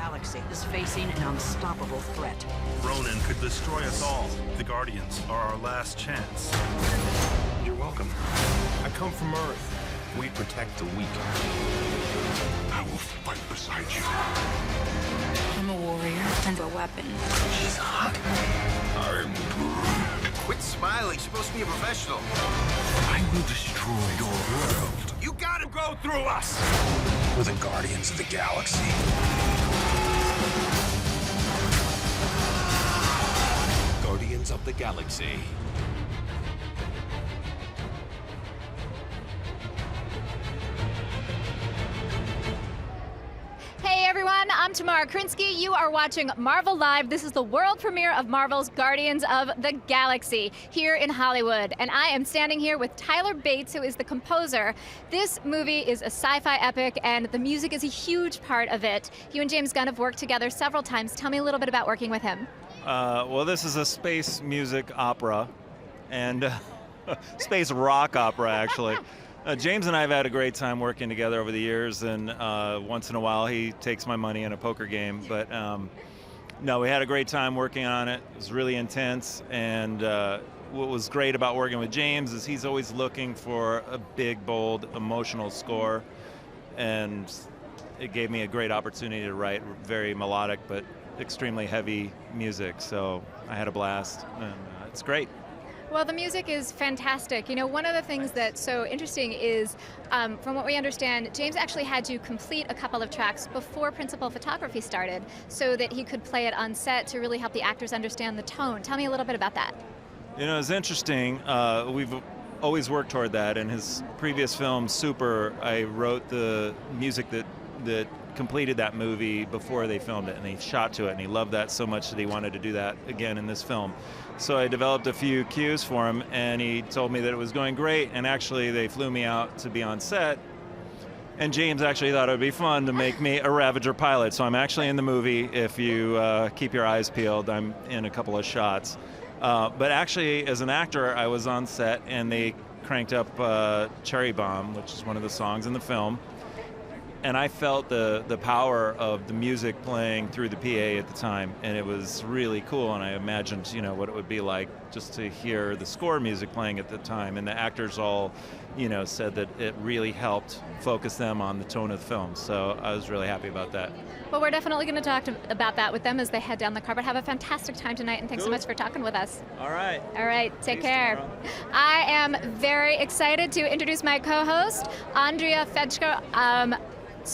galaxy is facing an unstoppable threat. Ronan could destroy us all. The Guardians are our last chance. You're welcome. I come from Earth. We protect the weak. I will fight beside you. I'm a warrior and a weapon. She's hot. I'm Groot. Quit smiling. You're supposed to be a professional. I will destroy your world. You gotta go through us! We're the Guardians of the Galaxy. Guardians of the Galaxy. Hey everyone, I'm Tamara Krinsky. You are watching Marvel Live. This is the world premiere of Marvel's Guardians of the Galaxy here in Hollywood. And I am standing here with Tyler Bates, who is the composer. This movie is a sci-fi epic, and the music is a huge part of it. You and James Gunn have worked together several times. Tell me a little bit about working with him. Well, this is a space music opera, and space rock opera, actually. James and I have had a great time working together over the years, and once in a while he takes my money in a poker game. But no, we had a great time working on it. It was really intense, and what was great about working with James is he's always looking for a big, bold, emotional score, and it gave me a great opportunity to write very melodic but extremely heavy music. So I had a blast, and it's great. Well, the music is fantastic. You know, one of the things that's so interesting is, from what we understand, James actually had to complete a couple of tracks before principal photography started so that he could play it on set to really help the actors understand the tone. Tell me a little bit about that. You know, it's interesting. We've always worked toward that. In his previous film, Super, I wrote the music that completed that movie before they filmed it, and he shot to it, and he loved that so much that he wanted to do that again in this film. So I developed a few cues for him, and he told me that it was going great, and actually they flew me out to be on set, and James actually thought it would be fun to make me a Ravager pilot. So I'm actually in the movie. If you keep your eyes peeled, I'm in a couple of shots. But actually, as an actor, I was on set, and they cranked up Cherry Bomb, which is one of the songs in the film. And I felt the power of the music playing through the PA at the time, and it was really cool. And I imagined, you know, what it would be like just to hear the score music playing at the time. And the actors all, you know, said that it really helped focus them on the tone of the film. So I was really happy about that. Well, we're definitely going to talk about that with them as they head down the carpet. Have a fantastic time tonight, and thanks so much for talking with us. All right. All right, take Peace, care. tomorrow. I am very excited to introduce my co-host, Andrea Fetchko,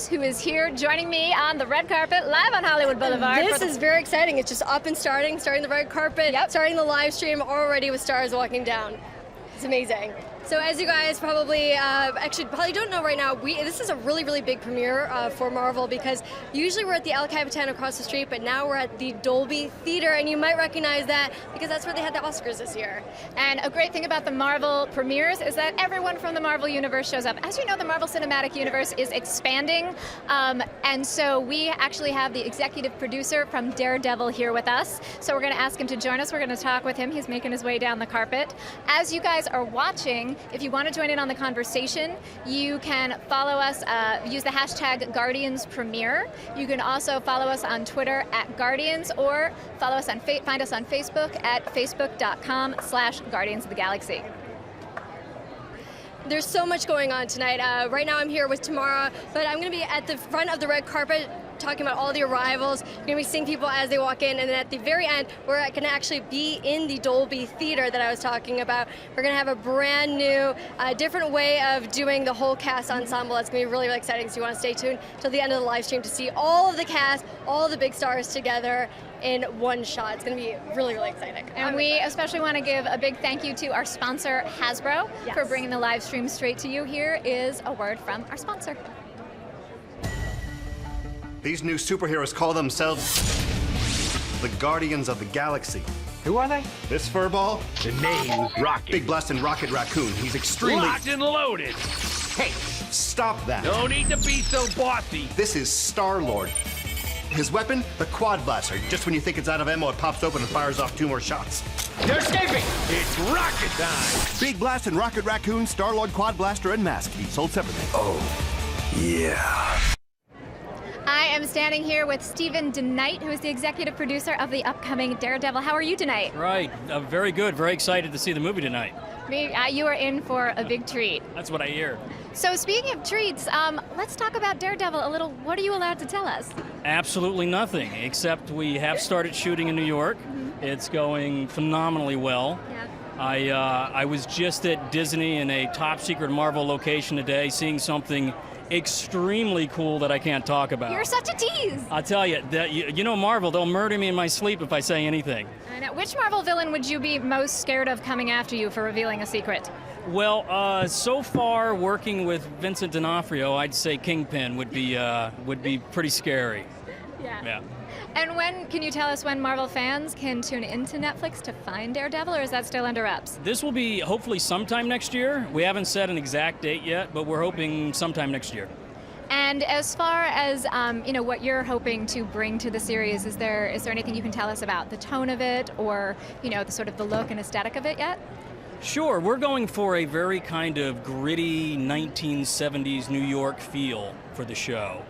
who is here joining me on the red carpet live on Hollywood Boulevard. This is very exciting. It's just up and starting the red carpet, starting the live stream already with stars walking down. It's amazing. So as you guys probably don't know right now, this is a really, really big premiere for Marvel, because usually we're at the El Capitan across the street, but now we're at the Dolby Theater, and you might recognize that because that's where they had the Oscars this year. And a great thing about the Marvel premieres is that everyone from the Marvel Universe shows up. As you know, the Marvel Cinematic Universe is expanding, and so we actually have the executive producer from Daredevil here with us. So we're going to ask him to join us. We're going to talk with him. He's making his way down the carpet. As you guys are watching, if you want to join in on the conversation, you can follow us, use the hashtag GuardiansPremiere. You can also follow us on Twitter at Guardians, or follow us on find us on Facebook at facebook.com/Guardians of the Galaxy. There's so much going on tonight. Right now I'm here with Tamara, but I'm going to be at the front of the red carpet talking about all the arrivals. We're going to be seeing people as they walk in, and then at the very end, we're going to actually be in the Dolby Theater that I was talking about. We're going to have a brand new, different way of doing the whole cast ensemble. It's going to be really, really exciting, so you want to stay tuned till the end of the live stream to see all of the cast, all of the big stars together in one shot. It's going to be really, really exciting. And we especially want to give a big thank you to our sponsor, Hasbro, for bringing the live stream straight to you. Here is a word from our sponsor. These new superheroes call themselves the Guardians of the Galaxy. Who are they? This furball? The name's Rocket. Big Blastin' Rocket Raccoon. He's extremely... Locked and loaded. Hey, stop that. No need to be so bossy. This is Star-Lord. His weapon, the Quad Blaster. Just when you think it's out of ammo, it pops open and fires off 2 more shots. They're escaping. It's rocket time. Big Blastin' Rocket Raccoon, Star-Lord Quad Blaster, and Mask. Each sold separately. Oh, yeah. I I am standing here with Stephen DeKnight, who is the executive producer of the upcoming Daredevil. How are you tonight? Right, very good. Very excited to see the movie tonight. You are in for a big treat. That's what I hear. So speaking of treats, let's talk about Daredevil a little. What are you allowed to tell us? Absolutely nothing, except we have started shooting in New York. It's going phenomenally well. Yeah. I was just at Disney in a top secret Marvel location today, seeing something extremely cool that I can't talk about. You're such a tease. I'll tell you, you know Marvel, they'll murder me in my sleep if I say anything. I know. Which Marvel villain would you be most scared of coming after you for revealing a secret? Well, so far working with Vincent D'Onofrio, I'd say Kingpin would be pretty scary. Yeah. And when can you tell us when Marvel fans can tune into Netflix to find Daredevil, or is that still under wraps? This will be hopefully sometime next year. We haven't set an exact date yet, but we're hoping sometime next year. And as far as what you're hoping to bring to the series, is there anything you can tell us about the tone of it, or the sort of the look and aesthetic of it yet? Sure, we're going for a very kind of gritty 1970s New York feel for the show.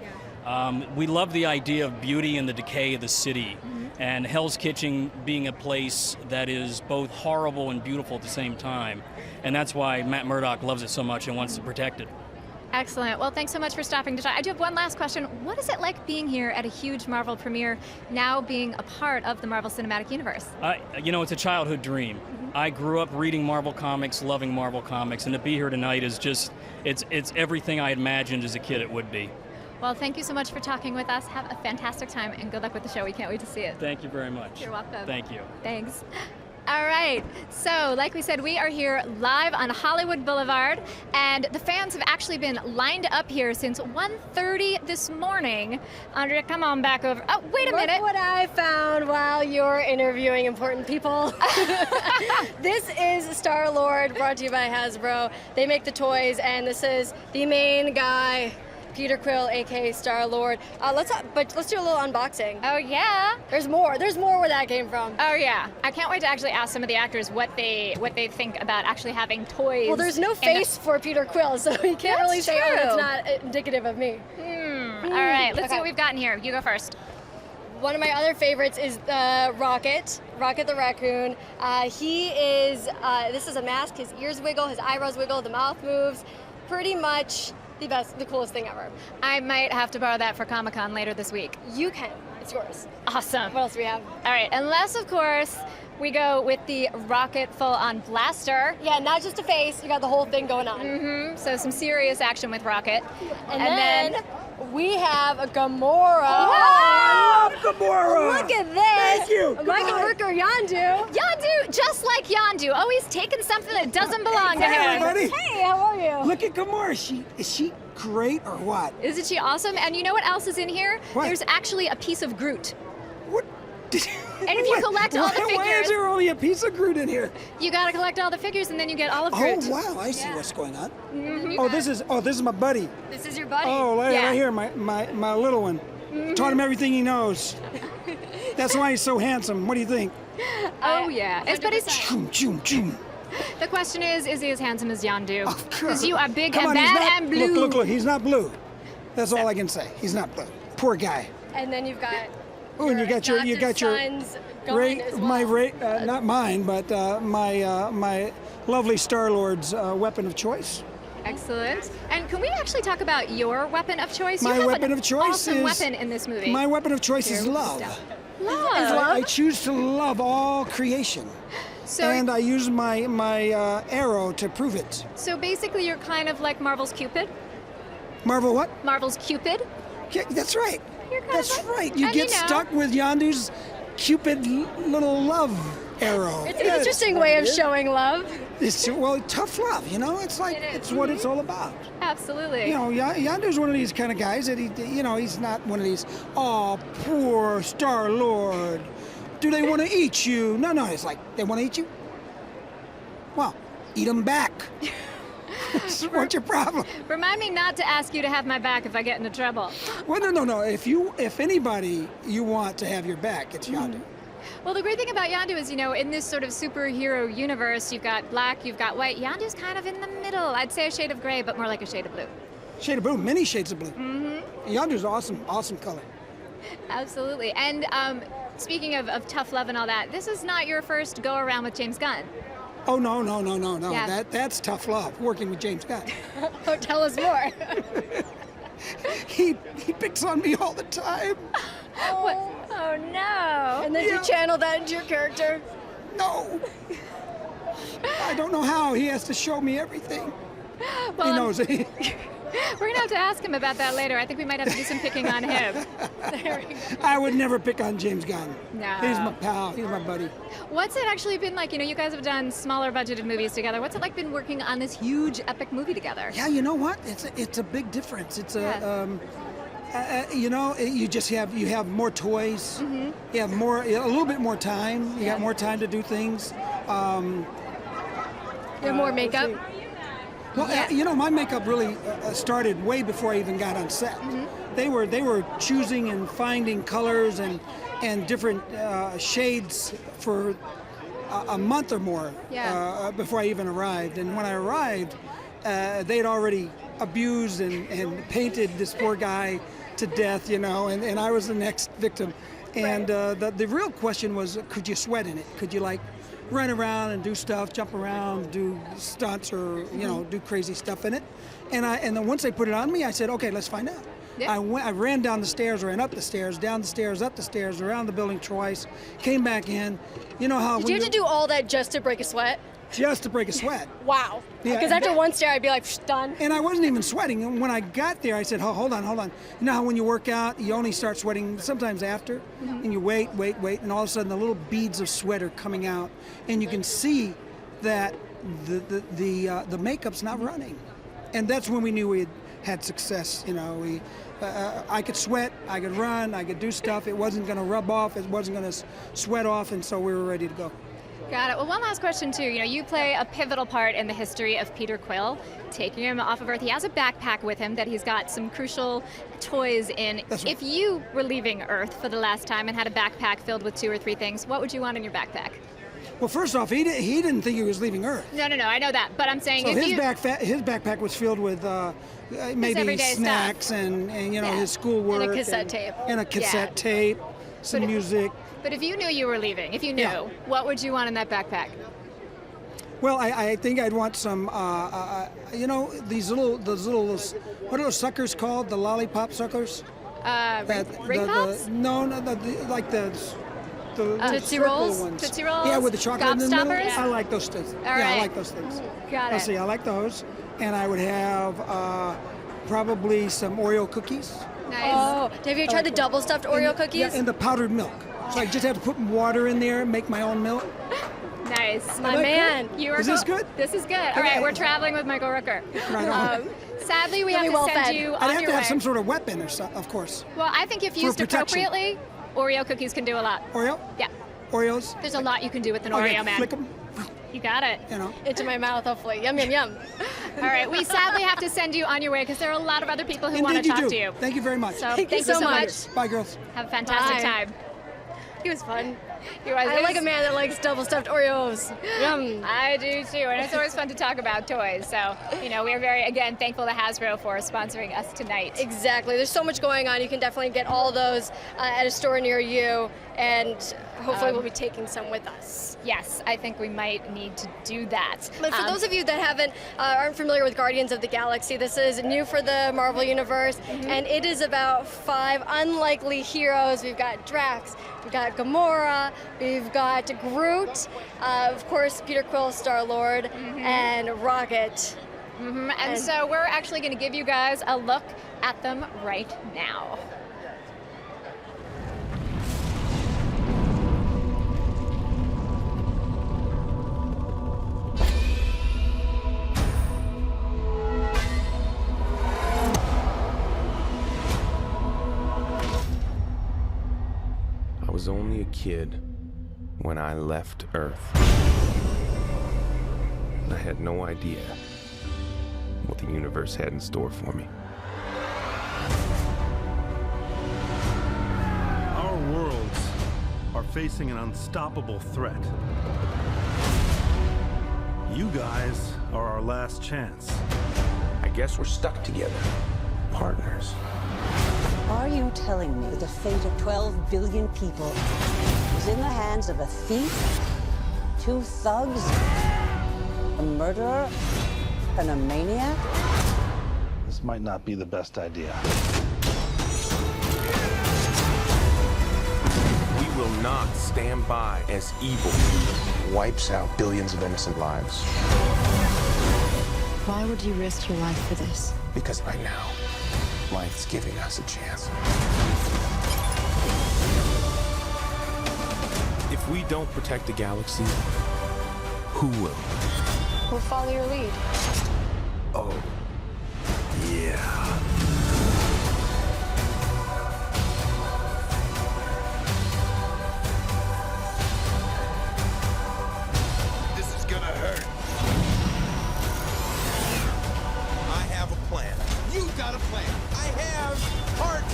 We love the idea of beauty and the decay of the city, and Hell's Kitchen being a place that is both horrible and beautiful at the same time. And that's why Matt Murdock loves it so much and wants to protect it. Excellent. Well, thanks so much for stopping to talk. I do have one last question. What is it like being here at a huge Marvel premiere, now being a part of the Marvel Cinematic Universe? It's a childhood dream. I grew up reading Marvel Comics, loving Marvel Comics, and to be here tonight is just, it's everything I imagined as a kid it would be. Well, thank you so much for talking with us. Have a fantastic time, and good luck with the show. We can't wait to see it. Thank you very much. You're welcome. Thank you. Thanks. All right, so like we said, we are here live on Hollywood Boulevard, and the fans have actually been lined up here since 1:30 this morning. Andrea, come on back over. Oh, wait a minute. Look what I found while you're interviewing important people. This is Star-Lord, brought to you by Hasbro. They make the toys, and this is the main guy, Peter Quill, aka Star-Lord. Let's do a little unboxing. Oh yeah. There's more where that came from. Oh yeah. I can't wait to actually ask some of the actors what they think about actually having toys. Well, there's no face for Peter Quill, so you can't really say, oh, that's not indicative of me. All right, let's see what we've gotten here. You go first. One of my other favorites is Rocket the Raccoon. He is, this is a mask, his ears wiggle, his eyebrows wiggle, the mouth moves. Pretty much the coolest thing ever. I might have to borrow that for Comic-Con later this week. You can. It's yours. Awesome. What else do we have? All right, unless, of course, we go with the Rocket full-on blaster. Yeah, not just a face. You got the whole thing going on. So some serious action with Rocket. And then we have a Gamora. I love Gamora! Look at this! Thank you! Michael Rooker Yondu. Yondu, just like Yondu, always taking something that doesn't belong to him. Everybody. Hey, how are you? Look at Gamora. Is she great or what? Isn't she awesome? And you know what else is in here? What? There's actually a piece of Groot. What? And if you collect all the figures... Why is there only a piece of Groot in here? You gotta collect all the figures and then you get all of Groot. Oh, wow, I see what's going on. This is my buddy. This is your buddy. Oh, right here, my little one. Taught him everything he knows. That's why he's so handsome. What do you think? Oh, yeah. But it's... Choom, choom, choom. The question is he as handsome as Yondu? Oh, Because you are big Come and on, bad and blue. Look, he's not blue. That's all I can say. He's not blue. Poor guy. And then you've got... Oh, and you got your sons going as well. not mine, but my lovely Star-Lord's weapon of choice. Excellent. And can we actually talk about your weapon of choice? My you have weapon an of choice awesome is weapon in this movie. My weapon of choice is love. Love. I choose to love all creation. And I use my arrow to prove it. So basically, you're kind of like Marvel's Cupid. Marvel what? Marvel's Cupid. Yeah, that's right. That's right. You and get stuck with Yondu's Cupid little love arrow. It's an interesting way of showing love. It's tough love. It's like it's what it's all about. Absolutely. Yondu's one of these kind of guys that he's not one of these. Oh, poor Star-Lord. Do they want to eat you? No. It's like they want to eat you. Well, eat them back. What's your problem? Remind me not to ask you to have my back if I get into trouble. Well, no. If anybody you want to have your back, it's Yondu. Well, the great thing about Yondu is, in this sort of superhero universe, you've got black, you've got white. Yondu's kind of in the middle. I'd say a shade of gray, but more like a shade of blue. Shade of blue, many shades of blue. Mm-hmm. Yonder's awesome color. Absolutely. And speaking of tough love and all that, this is not your first go around with James Gunn. Oh no. Yeah. That's tough love, working with James Gunn. Oh, tell us more. he picks on me all the time. Oh no. And then you channel that into your character. No. I don't know how. He has to show me everything. Well, he knows. We're going to have to ask him about that later. I think we might have to do some picking on him. There we go. I would never pick on James Gunn. No. He's my pal. He's my buddy. What's it actually been like? You know, you guys have done smaller budgeted movies together. What's it like been working on this huge epic movie together? Yeah, you know what? It's a big difference. It's you know, you have more toys. Mm-hmm. You have a little bit more time. You got more time to do things. You have more makeup. Well, you know, my makeup really started way before I even got on set. Mm-hmm. They were choosing and finding colors and different shades for a month or more before I even arrived. And when I arrived, they'd already abused and painted this poor guy to death, you know, and I was the next victim. And the real question was, could you sweat in it? Could you, like, run around and do stuff, jump around, do stunts, or you know, do crazy stuff in it? And then once they put it on me, I said, okay, let's find out. Yeah. I ran down the stairs, ran up the stairs, down the stairs, up the stairs, around the building twice, came back in. You know how? Did you have to do all that just to break a sweat? Just to break a sweat. Wow. Yeah. Because after one stair, I'd be like, done. And I wasn't even sweating. And when I got there, I said, hold on. You know how when you work out, you only start sweating sometimes after, and you wait, and all of a sudden the little beads of sweat are coming out, and you can see that the makeup's not running. And that's when we knew we had success. You know, I could sweat, I could run, I could do stuff. It wasn't going to rub off, it wasn't going to sweat off, and so we were ready to go. Got it. Well, one last question, too. You know, you play a pivotal part in the history of Peter Quill, taking him off of Earth. He has a backpack with him that he's got some crucial toys in. That's right. If you were leaving Earth for the last time and had a backpack filled with 2 or 3 things, what would you want in your backpack? Well, first off, he didn't think he was leaving Earth. No, I know that. But I'm saying so if his backpack was filled with maybe snacks and you know, his schoolwork. And a cassette tape. And a cassette tape, some music. But if you knew you were leaving, what would you want in that backpack? Well, I think I'd want some, you know, those little, what are those suckers called? The lollipop suckers? Ring Pops? No, like the Tootsie Rolls? ones. Tootsie Rolls? Yeah, with the chocolate in the middle. Gobstoppers? I like those things. All I right. like those things. Got it. Let's see, I like those. And I would have probably some Oreo cookies. Nice. Oh, have you tried the double stuffed Oreo cookies? Yeah, and the powdered milk. So I just have to put water in there, make my own milk. Nice. My man. Is this good? This is good. All right, we're traveling with Michael Rooker. Right on. Sadly, we have to send you on I'd have your to have way. some sort of weapon or something, of course. Well, I think if used protection. appropriately, Oreo cookies can do a lot. Oreo? Yeah. Oreos? There's a lot you can do with an Okay, Oreo, man. flick them. You got it. You know. Into my mouth, hopefully. Yum, yum, yum. All right, we sadly have to send you on your way because there are a lot of other people who want to Indeed talk you to do. you. Thank you very much. So Thank you so much. Bye, girls. Have a fantastic Bye. time. He was fun. You guys, I like a man that likes double stuffed Oreos. Yum. I do too, and it's always fun to talk about toys. So, you know, we're very, again, thankful to Hasbro for sponsoring us tonight. Exactly. There's so much going on. You can definitely get all those at a store near you, and hopefully we'll be taking some with us. Yes, I think we might need to do that. But for those of you that aren't familiar with Guardians of the Galaxy, this is new for the Marvel Universe, and it is about 5 unlikely heroes. We've got Drax, we've got Gamora, we've got Groot, of course Peter Quill, Star-Lord, and Rocket. And so we're actually going to give you guys a look at them right now. I was only a kid when I left Earth. I had no idea what the universe had in store for me. Our worlds are facing an unstoppable threat. You guys are our last chance. I guess we're stuck together. Partners. Are you telling me the fate of 12 billion people is in the hands of a thief, 2 thugs, a murderer, and a maniac? This might not be the best idea. We will not stand by as evil wipes out billions of innocent lives. Why would you risk your life for this? Because by now, life's giving us a chance. If we don't protect the galaxy, who will? We'll follow your lead. Oh, yeah. This is gonna hurt. I have a plan. You got a plan. I have part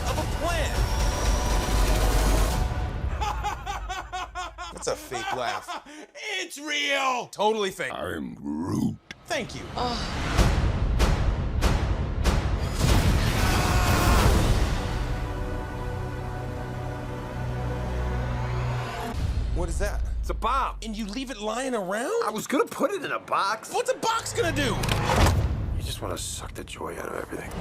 of a plan. That's a fake laugh. It's real. Totally fake. I'm Groot. Thank you. What is that? It's a bomb. And you leave it lying around? I was gonna put it in a box. What's a box gonna do? You just want to suck the joy out of everything.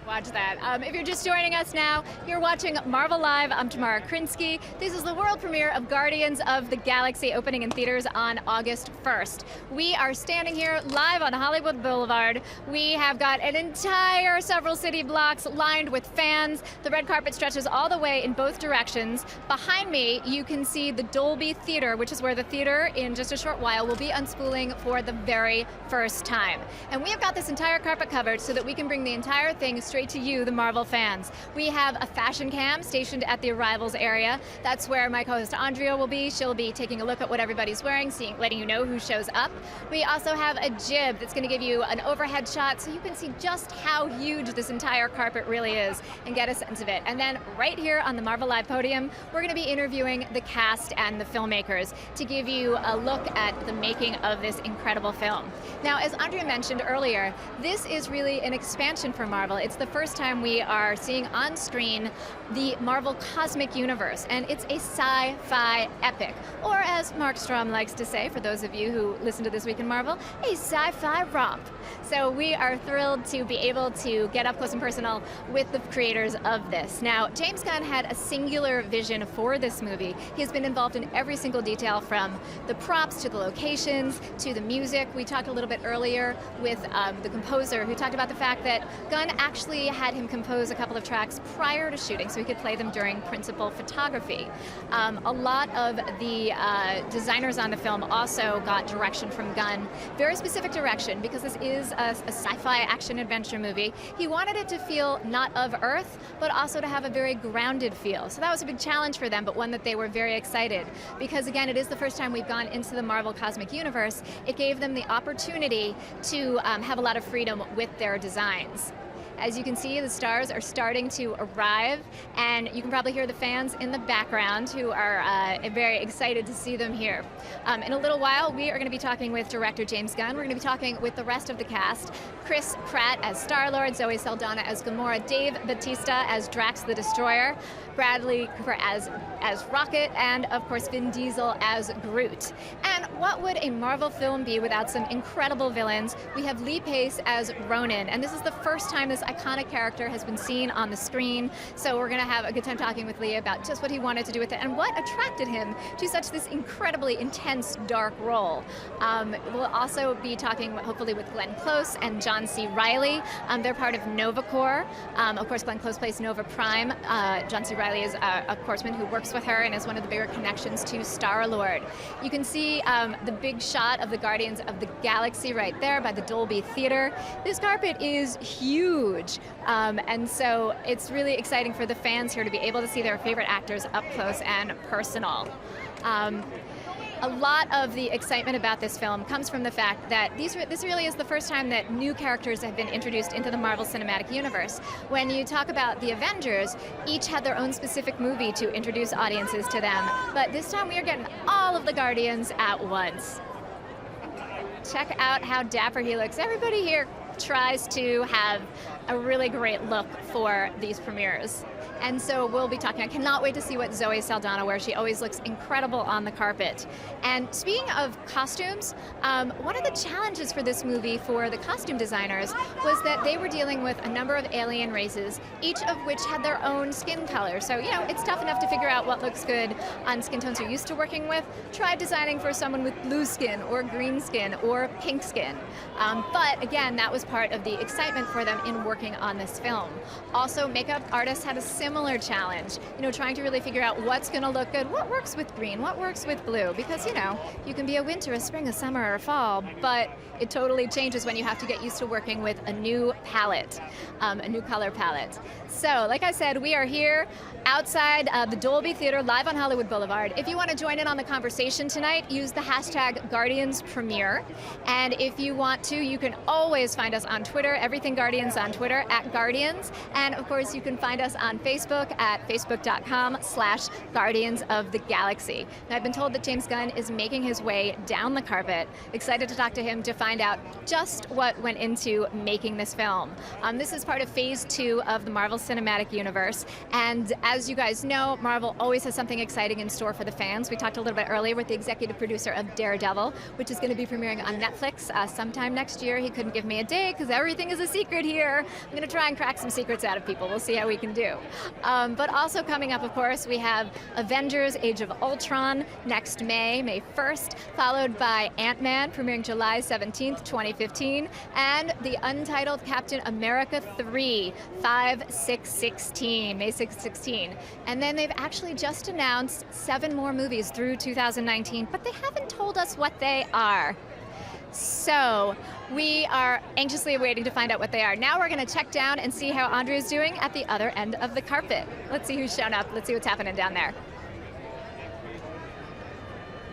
Watch that. If you're just joining us now, you're watching Marvel Live. I'm Tamara Krinsky. This is the world premiere of Guardians of the Galaxy, opening in theaters on August 1st. We are standing here live on Hollywood Boulevard. We have got an entire several city blocks lined with fans. The red carpet stretches all the way in both directions. Behind me, you can see the Dolby Theater, which is where the theater in just a short while will be unspooling for the very first time. And we have got this entire carpet covered so that we can bring the entire thing straight to you, the Marvel fans. We have a fashion cam stationed at the arrivals area. That's where my co-host Andrea will be. She'll be taking a look at what everybody's wearing, letting you know who shows up. We also have a jib that's going to give you an overhead shot so you can see just how huge this entire carpet really is and get a sense of it. And then right here on the Marvel Live podium, we're going to be interviewing the cast and the filmmakers to give you a look at the making of this incredible film. Now, as Andrea mentioned earlier, this is really an expansion for Marvel. It's the first time we are seeing on screen the Marvel Cosmic Universe, and it's a sci-fi epic, or as Mark Strom likes to say, for those of you who listen to This Week in Marvel, a sci-fi romp. So we are thrilled to be able to get up close and personal with the creators of this. Now, James Gunn had a singular vision for this movie. He's been involved in every single detail, from the props to the locations to the music. We talked a little bit earlier with the composer, who talked about the fact that Gunn actually had him compose a couple of tracks prior to shooting so he could play them during principal photography. A lot of the designers on the film also got direction from Gunn, very specific direction, because this is a sci-fi action-adventure movie. He wanted it to feel not of Earth, but also to have a very grounded feel. So that was a big challenge for them, but one that they were very excited, because again, it is the first time we've gone into the Marvel Cosmic Universe. It gave them the opportunity to have a lot of freedom with their designs. As you can see, the stars are starting to arrive, and you can probably hear the fans in the background who are very excited to see them here. In a little while, we are going to be talking with director James Gunn. We're going to be talking with the rest of the cast. Chris Pratt as Star-Lord, Zoe Saldana as Gamora, Dave Bautista as Drax the Destroyer, Bradley Cooper as Rocket, and of course Vin Diesel as Groot. And what would a Marvel film be without some incredible villains? We have Lee Pace as Ronan, and this is the first time this iconic character has been seen on the screen, so we're going to have a good time talking with Lee about just what he wanted to do with it and what attracted him to such this incredibly intense, dark role. We'll also be talking hopefully with Glenn Close and John C. Reilly. They're part of Nova Corps. Of course, Glenn Close plays Nova Prime. John C. Reilly is a corpsman who works with her and is one of the bigger connections to Star-Lord. You can see the big shot of the Guardians of the Galaxy right there by the Dolby Theater. This carpet is huge, and so it's really exciting for the fans here to be able to see their favorite actors up close and personal. a lot of the excitement about this film comes from the fact that this really is the first time that new characters have been introduced into the Marvel Cinematic Universe. When you talk about the Avengers, each had their own specific movie to introduce audiences to them, but this time we are getting all of the Guardians at once. Check out how dapper he looks. Everybody here tries to have a really great look for these premieres. And so we'll be talking. I cannot wait to see what Zoe Saldana wears. She always looks incredible on the carpet. And speaking of costumes, one of the challenges for this movie for the costume designers was that they were dealing with a number of alien races, each of which had their own skin color. So, you know, it's tough enough to figure out what looks good on skin tones you're used to working with. Try designing for someone with blue skin or green skin or pink skin. But again, that was part of the excitement for them in working on this film. Also, makeup artists had a similar challenge, you know, trying to really figure out what's going to look good, what works with green, what works with blue, because, you know, you can be a winter, a spring, a summer, or a fall, but it totally changes when you have to get used to working with a new palette, a new color palette. So, like I said, we are here outside the Dolby Theater, live on Hollywood Boulevard. If you want to join in on the conversation tonight, use the hashtag GuardiansPremiere. And if you want to, you can always find us on Twitter, Everything Guardians on Twitter, @Guardians. And of course, you can find us on Facebook at facebook.com/Guardians of the Galaxy. Now, I've been told that James Gunn is making his way down the carpet. Excited to talk to him to find out just what went into making this film. This is part of Phase 2 of the Marvel Cinematic Universe. And as you guys know, Marvel always has something exciting in store for the fans. We talked a little bit earlier with the executive producer of Daredevil, which is going to be premiering on Netflix sometime next year. He couldn't give me a date because everything is a secret here. I'm going to try and crack some secrets out of people. We'll see how we can do. But also coming up, of course, we have Avengers Age of Ultron next May 1st, followed by Ant-Man premiering July 17th, 2015, and the Untitled Captain America 3, 5/6/16, May 6th, 16. And then they've actually just announced 7 more movies through 2019, but they haven't told us what they are. So we are anxiously waiting to find out what they are. Now we're going to check down and see how Andrea's doing at the other end of the carpet. Let's see who's shown up. Let's see what's happening down there.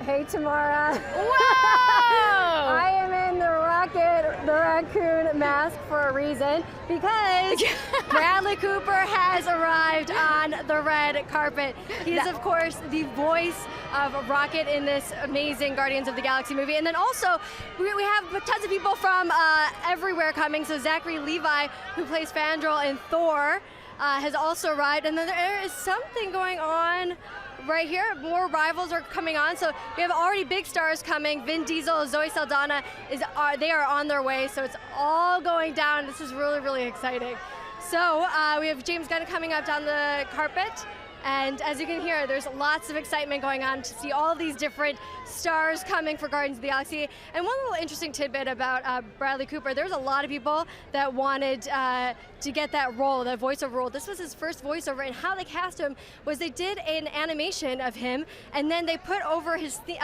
Hey, Tamara. Whoa! I am in the raccoon mask for a reason, because Bradley Cooper has arrived on the red carpet. He is, of course, the voice of Rocket in this amazing Guardians of the Galaxy movie. And then also, we have tons of people from everywhere coming. So Zachary Levi, who plays Fandral in Thor, has also arrived. And then there is something going on right here. More rivals are coming on, so we have already big stars coming. Vin Diesel, Zoe Saldana, they are on their way, so it's all going down. This is really, really exciting. So we have James Gunn coming up down the carpet, and as you can hear, there's lots of excitement going on to see all these different stars coming for Guardians of the Galaxy. And one little interesting tidbit about Bradley Cooper, there's a lot of people that wanted to get that role, that voiceover role. This was his first voiceover, and how they cast him was they did an animation of him, and then they put over his the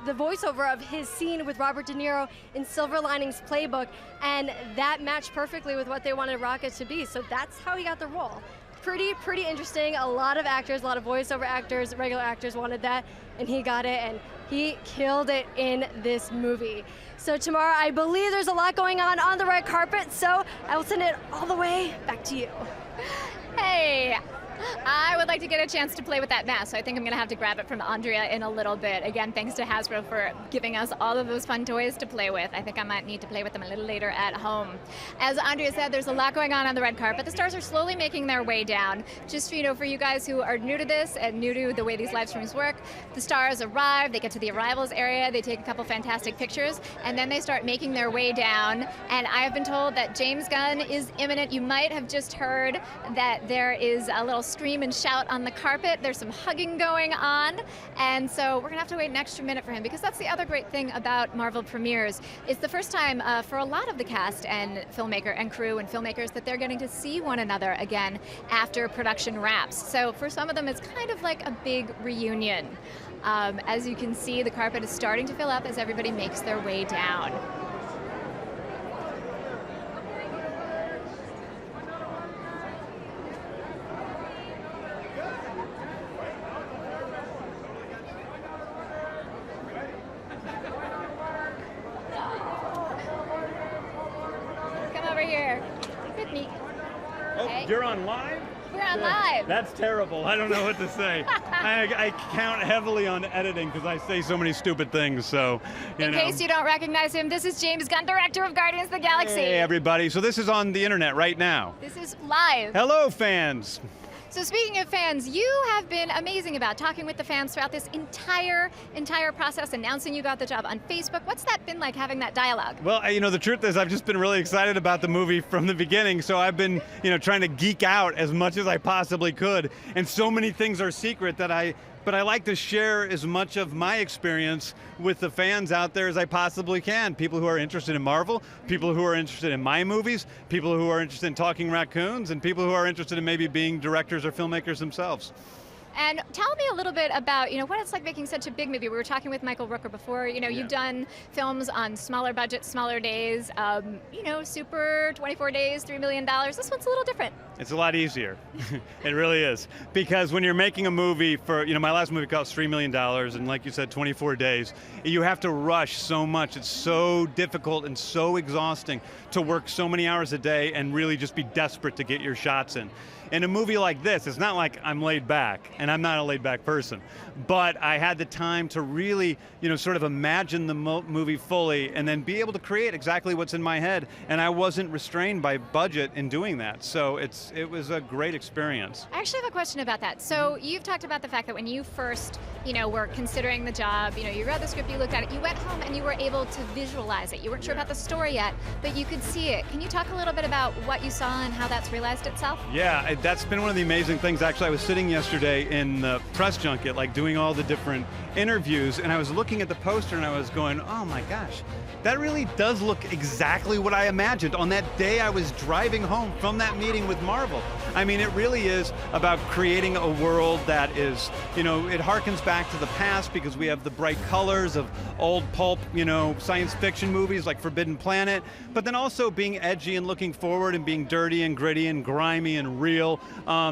voiceover of his scene with Robert De Niro in Silver Linings Playbook, and that matched perfectly with what they wanted Rocket to be. So that's how he got the role. Pretty interesting. A lot of actors, a lot of voiceover actors, regular actors wanted that, and he got it, and he killed it in this movie. So tomorrow, I believe there's a lot going on the red carpet, so I will send it all the way back to you. Hey, I would like to get a chance to play with that mask, so I think I'm going to have to grab it from Andrea in a little bit. Again, thanks to Hasbro for giving us all of those fun toys to play with. I think I might need to play with them a little later at home. As Andrea said, there's a lot going on the red carpet. The stars are slowly making their way down. Just for you guys who are new to this and new to the way these live streams work, the stars arrive, they get to the arrivals area, they take a couple fantastic pictures, and then they start making their way down. And I have been told that James Gunn is imminent. You might have just heard that there is a little scream and shout on the carpet. There's some hugging going on, and so we're gonna have to wait an extra minute for him, because that's the other great thing about Marvel premieres. It's the first time for a lot of the cast and filmmaker and crew and filmmakers that they're getting to see one another again after production wraps. So for some of them, it's kind of like a big reunion. As you can see, the carpet is starting to fill up as everybody makes their way down. Me. Oh, Hey. you're on live? We're on live. That's terrible. I don't know what to say. I count heavily on editing because I say so many stupid things. So, In case you don't recognize him, this is James Gunn, director of Guardians of the Galaxy. Hey, everybody. So this is on the internet right now. This is live. Hello, fans. So speaking of fans, you have been amazing about talking with the fans throughout this entire process, announcing you got the job on Facebook. What's that been like, having that dialogue? Well, the truth is I've just been really excited about the movie from the beginning, so I've been, trying to geek out as much as I possibly could. And so many things are secret but I like to share as much of my experience with the fans out there as I possibly can. People who are interested in Marvel, people who are interested in my movies, people who are interested in talking raccoons, and people who are interested in maybe being directors or filmmakers themselves. And tell me a little bit about, what it's like making such a big movie. We were talking with Michael Rooker before. You've done films on smaller budgets, smaller days. Super 24 days, $3 million. This one's a little different. It's a lot easier. It really is. Because when you're making a movie for, my last movie cost $3 million, and like you said, 24 days, you have to rush so much. It's so difficult and so exhausting to work so many hours a day and really just be desperate to get your shots in. In a movie like this, it's not like I'm laid back, and I'm not a laid back person, but I had the time to really, sort of imagine the movie fully and then be able to create exactly what's in my head, and I wasn't restrained by budget in doing that, so it was a great experience. I actually have a question about that. So you've talked about the fact that when you first, were considering the job, you read the script, you looked at it, you went home and you were able to visualize it. You weren't sure about the story yet, but you could see it. Can you talk a little bit about what you saw and how that's realized itself? Yeah, that's been one of the amazing things. Actually, I was sitting yesterday in the press junket, doing all the different interviews, and I was looking at the poster and I was going, oh my gosh, that really does look exactly what I imagined on that day I was driving home from that meeting with Marvel. I mean, it really is about creating a world that is, it harkens back to the past because we have the bright colors of old pulp, science fiction movies like Forbidden Planet, but then also being edgy and looking forward and being dirty and gritty and grimy and real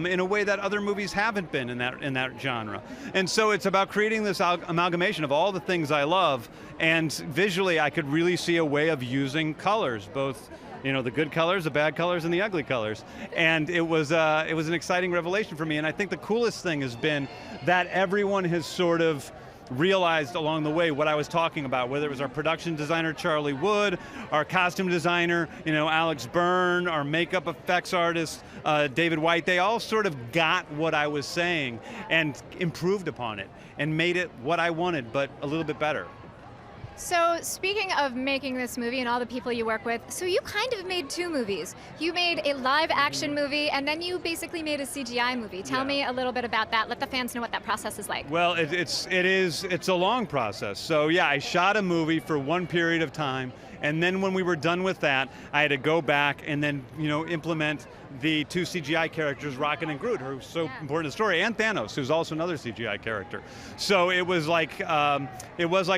in a way that other movies haven't been in that genre. And so it's about creating this amalgamation of all the things I love, and visually I could really see a way of using colors, both the good colors, the bad colors, and the ugly colors. And it was an exciting revelation for me. And I think the coolest thing has been that everyone has sort of realized along the way what I was talking about, whether it was our production designer, Charlie Wood, our costume designer, Alex Byrne, our makeup effects artist, David White. They all sort of got what I was saying and improved upon it and made it what I wanted, but a little bit better. So speaking of making this movie and all the people you work with, so you kind of made two movies. You made a live action movie and then you basically made a CGI movie. Tell me a little bit about that. Let the fans know what that process is like. Well, it's a long process. So yeah, I shot a movie for one period of time, and then when we were done with that, I had to go back and then implement the two CGI characters, Rocket and Groot, who are so important to the story, and Thanos, who's also another CGI character. So it was like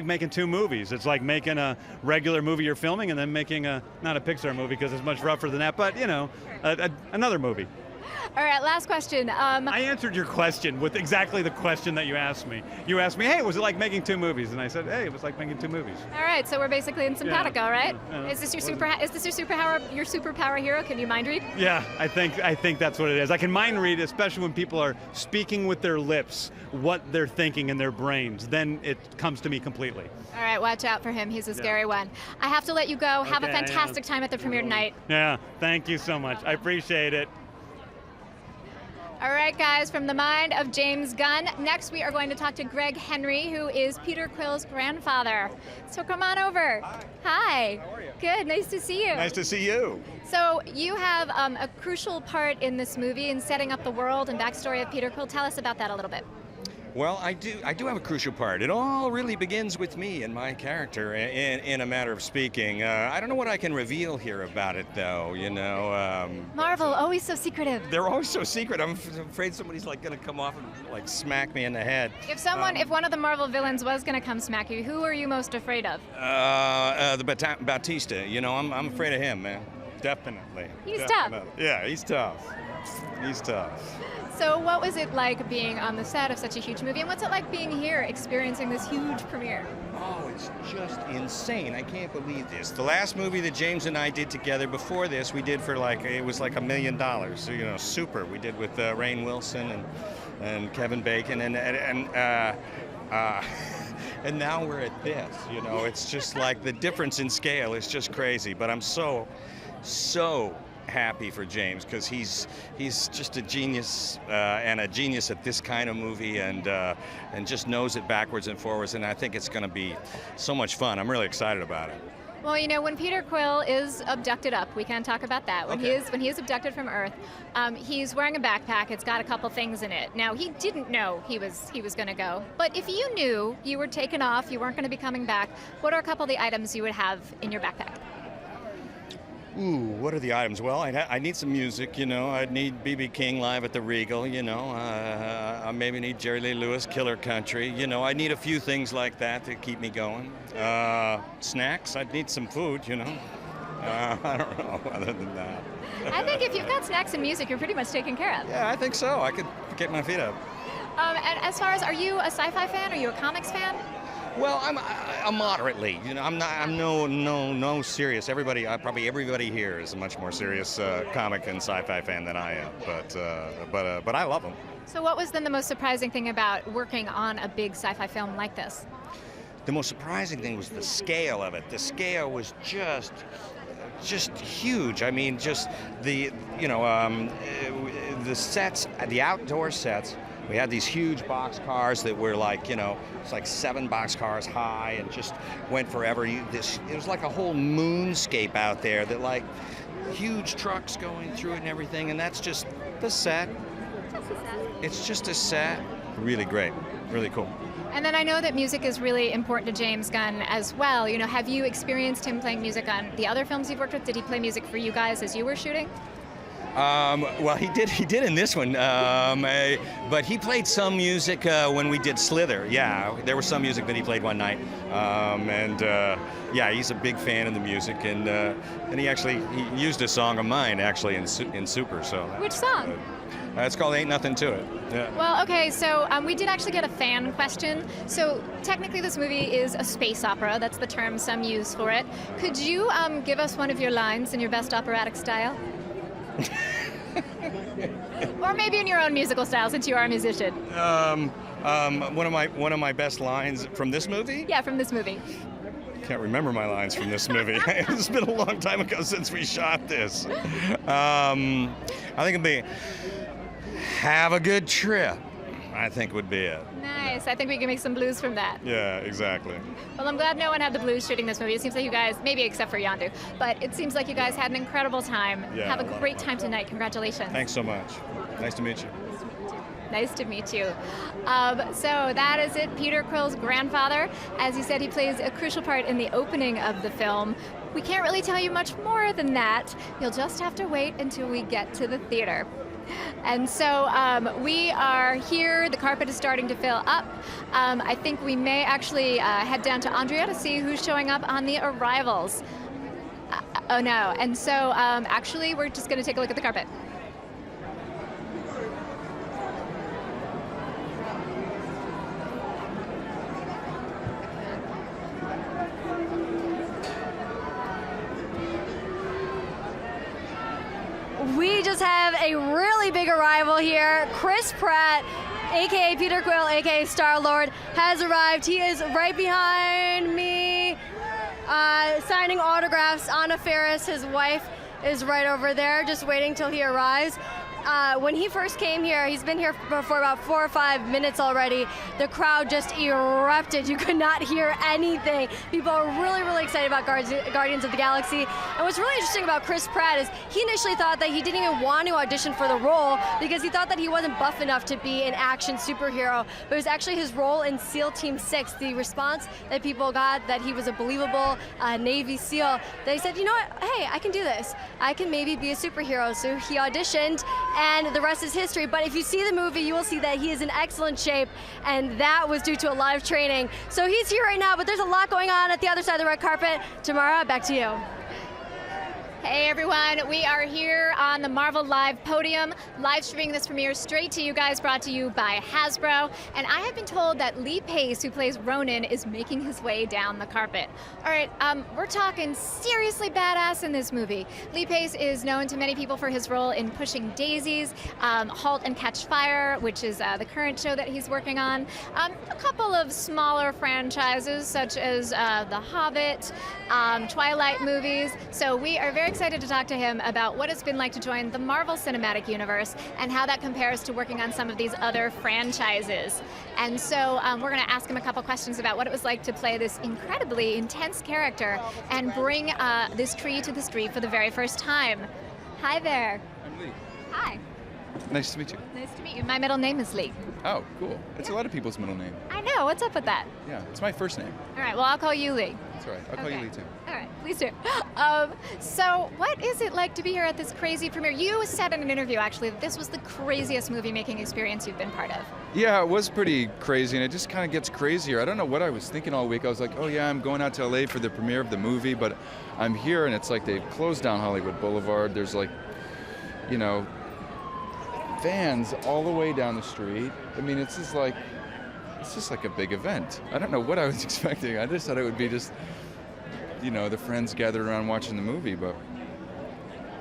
making two movies. It's like making a regular movie you're filming and then making not a Pixar movie because it's much rougher than that, but another movie. All right, last question. I answered your question with exactly the question that you asked me. You asked me, hey, was it like making two movies? And I said, hey, it was like making two movies. All right, so we're basically in simpatico, right? Is this your superpower hero? Can you mind read? Yeah, I think that's what it is. I can mind read, especially when people are speaking with their lips what they're thinking in their brains. Then it comes to me completely. All right, watch out for him. He's a scary one. I have to let you go. Have a fantastic time at the premiere tonight. Yeah, thank you so much. I appreciate it. All right, guys, from the mind of James Gunn, next we are going to talk to Greg Henry, who is Peter Quill's grandfather. So come on over. Hi. How are you? Good, nice to see you. Nice to see you. So you have a crucial part in this movie in setting up the world and backstory of Peter Quill. Tell us about that a little bit. Well, I do have a crucial part. It all really begins with me and my character, in a matter of speaking. I don't know what I can reveal here about it, though, Marvel, always so secretive. They're always so secret. I'm afraid somebody's going to come off and smack me in the head. If one of the Marvel villains was going to come smack you, who are you most afraid of? The Bautista. I'm afraid of him, man. Definitely. He's tough. Yeah, he's tough. He's tough. So what was it like being on the set of such a huge movie, and what's it like being here, experiencing this huge premiere? Oh, it's just insane. I can't believe this. The last movie that James and I did together before this, we did for it was like $1 million. So, you know, Super. We did with Rainn Wilson and Kevin Bacon and now we're at this. You know, it's just like the difference in scale is just crazy. But I'm so happy for James because he's just a genius and a genius at this kind of movie and just knows it backwards and forwards, and I think it's going to be so much fun. I'm really excited about it. Well, you know, when Peter Quill is abducted up, we can talk about that. When Okay. he is abducted from Earth, he's wearing a backpack. It's got a couple things in it. Now, he didn't know he was going to go. But if you knew you were taken off, you weren't going to be coming back, what are a couple of the items you would have in your backpack? Ooh, what are the items? Well, I need some music, you know. I'd need B.B. King live at the Regal, you know. I maybe need Jerry Lee Lewis, Killer Country. You know, I need a few things like that to keep me going. Snacks, I'd need some food, you know. I don't know, other than that. I think if you've got snacks and music, you're pretty much taken care of. Yeah, I think so. I could get my feet up. And as far as, are you a sci-fi fan? Are you a comics fan? Well, I'm moderately. You know, I'm no serious. Probably everybody here is a much more serious comic and sci-fi fan than I am. But I love them. So what was then the most surprising thing about working on a big sci-fi film like this? The most surprising thing was the scale of it. The scale was just huge. I mean, just the sets, the outdoor sets. We had these huge box cars that were like, you know, it's like 7 box cars high and just went forever. It was like a whole moonscape out there that like huge trucks going through it and everything. And that's just the set. It's just a set. Really great. Really cool. And then I know that music is really important to James Gunn as well. You know, have you experienced him playing music on the other films you've worked with? Did he play music for you guys as you were shooting? Well, he did in this one, but he played some music when we did Slither. Yeah, there was some music that he played one night, yeah, he's a big fan of the music, and he used a song of mine actually in Super. So which song? It's called "Ain't Nothing to It." Yeah. Well, okay, so we did actually get a fan question. So technically this movie is a space opera. That's the term some use for it. Could you give us one of your lines in your best operatic style? Or maybe in your own musical style, since you are a musician. One of my best lines from this movie? Yeah, from this movie. Can't remember my lines from this movie. It's been a long time ago since we shot this. I think it'd be "Have a good trip." I think would be it. Nice. I think we can make some blues from that. Yeah, exactly. Well, I'm glad no one had the blues shooting this movie. It seems like you guys, maybe except for Yondu, but it seems like you guys had an incredible time. Yeah, Have a great time tonight. Congratulations. Thanks so much. Nice to meet you. Nice to meet you. So that is it. Peter Quill's grandfather. As you said, he plays a crucial part in the opening of the film. We can't really tell you much more than that. You'll just have to wait until we get to the theater. And so we are here. The carpet is starting to fill up. I think we may actually head down to Andrea to see who's showing up on the arrivals. Oh no. And so actually we're just going to take a look at the carpet. We just have a really big arrival here. Chris Pratt, aka Peter Quill, aka Star-Lord, has arrived. He is right behind me, signing autographs. Anna Faris, his wife, is right over there, just waiting till he arrives. When he first came here, he's been here for about 4 or 5 minutes already. The crowd just erupted. You could not hear anything. People are really, really excited about Guardians of the Galaxy. And what's really interesting about Chris Pratt is he initially thought that he didn't even want to audition for the role because he thought that he wasn't buff enough to be an action superhero. But it was actually his role in SEAL Team 6, the response that people got that he was a believable Navy SEAL. They said, you know what, hey, I can do this. I can maybe be a superhero. So he auditioned, and the rest is history. But if you see the movie, you will see that he is in excellent shape, and that was due to a lot of training. So he's here right now, but there's a lot going on at the other side of the red carpet. Tamara, back to you. Hey everyone, we are here on the Marvel Live podium, live streaming this premiere straight to you guys, brought to you by Hasbro. And I have been told that Lee Pace, who plays Ronan, is making his way down the carpet. All right, we're talking seriously badass in this movie. Lee Pace is known to many people for his role in Pushing Daisies, Halt and Catch Fire, which is the current show that he's working on, a couple of smaller franchises such as The Hobbit, Twilight movies. So we are very excited to talk to him about what it's been like to join the Marvel Cinematic Universe and how that compares to working on some of these other franchises. And so we're going to ask him a couple questions about what it was like to play this incredibly intense character and bring this tree to the street for the very first time. Hi there. I'm Lee. Hi. Nice to meet you. Nice to meet you. My middle name is Lee. Oh, cool. It's a lot of people's middle name. I know. What's up with that? Yeah, it's my first name. All right. Well, I'll call you Lee. That's all right. I'll call you Lee too. All right, please do. So what is it like to be here at this crazy premiere? You said in an interview, actually, that this was the craziest movie-making experience you've been part of. Yeah, it was pretty crazy, and it just kind of gets crazier. I don't know what I was thinking all week. I was like, oh yeah, I'm going out to LA for the premiere of the movie, but I'm here, and it's like they've closed down Hollywood Boulevard. There's like, you know, vans all the way down the street. I mean, it's just like a big event. I don't know what I was expecting. I just thought it would be just, you know, the friends gathered around watching the movie, but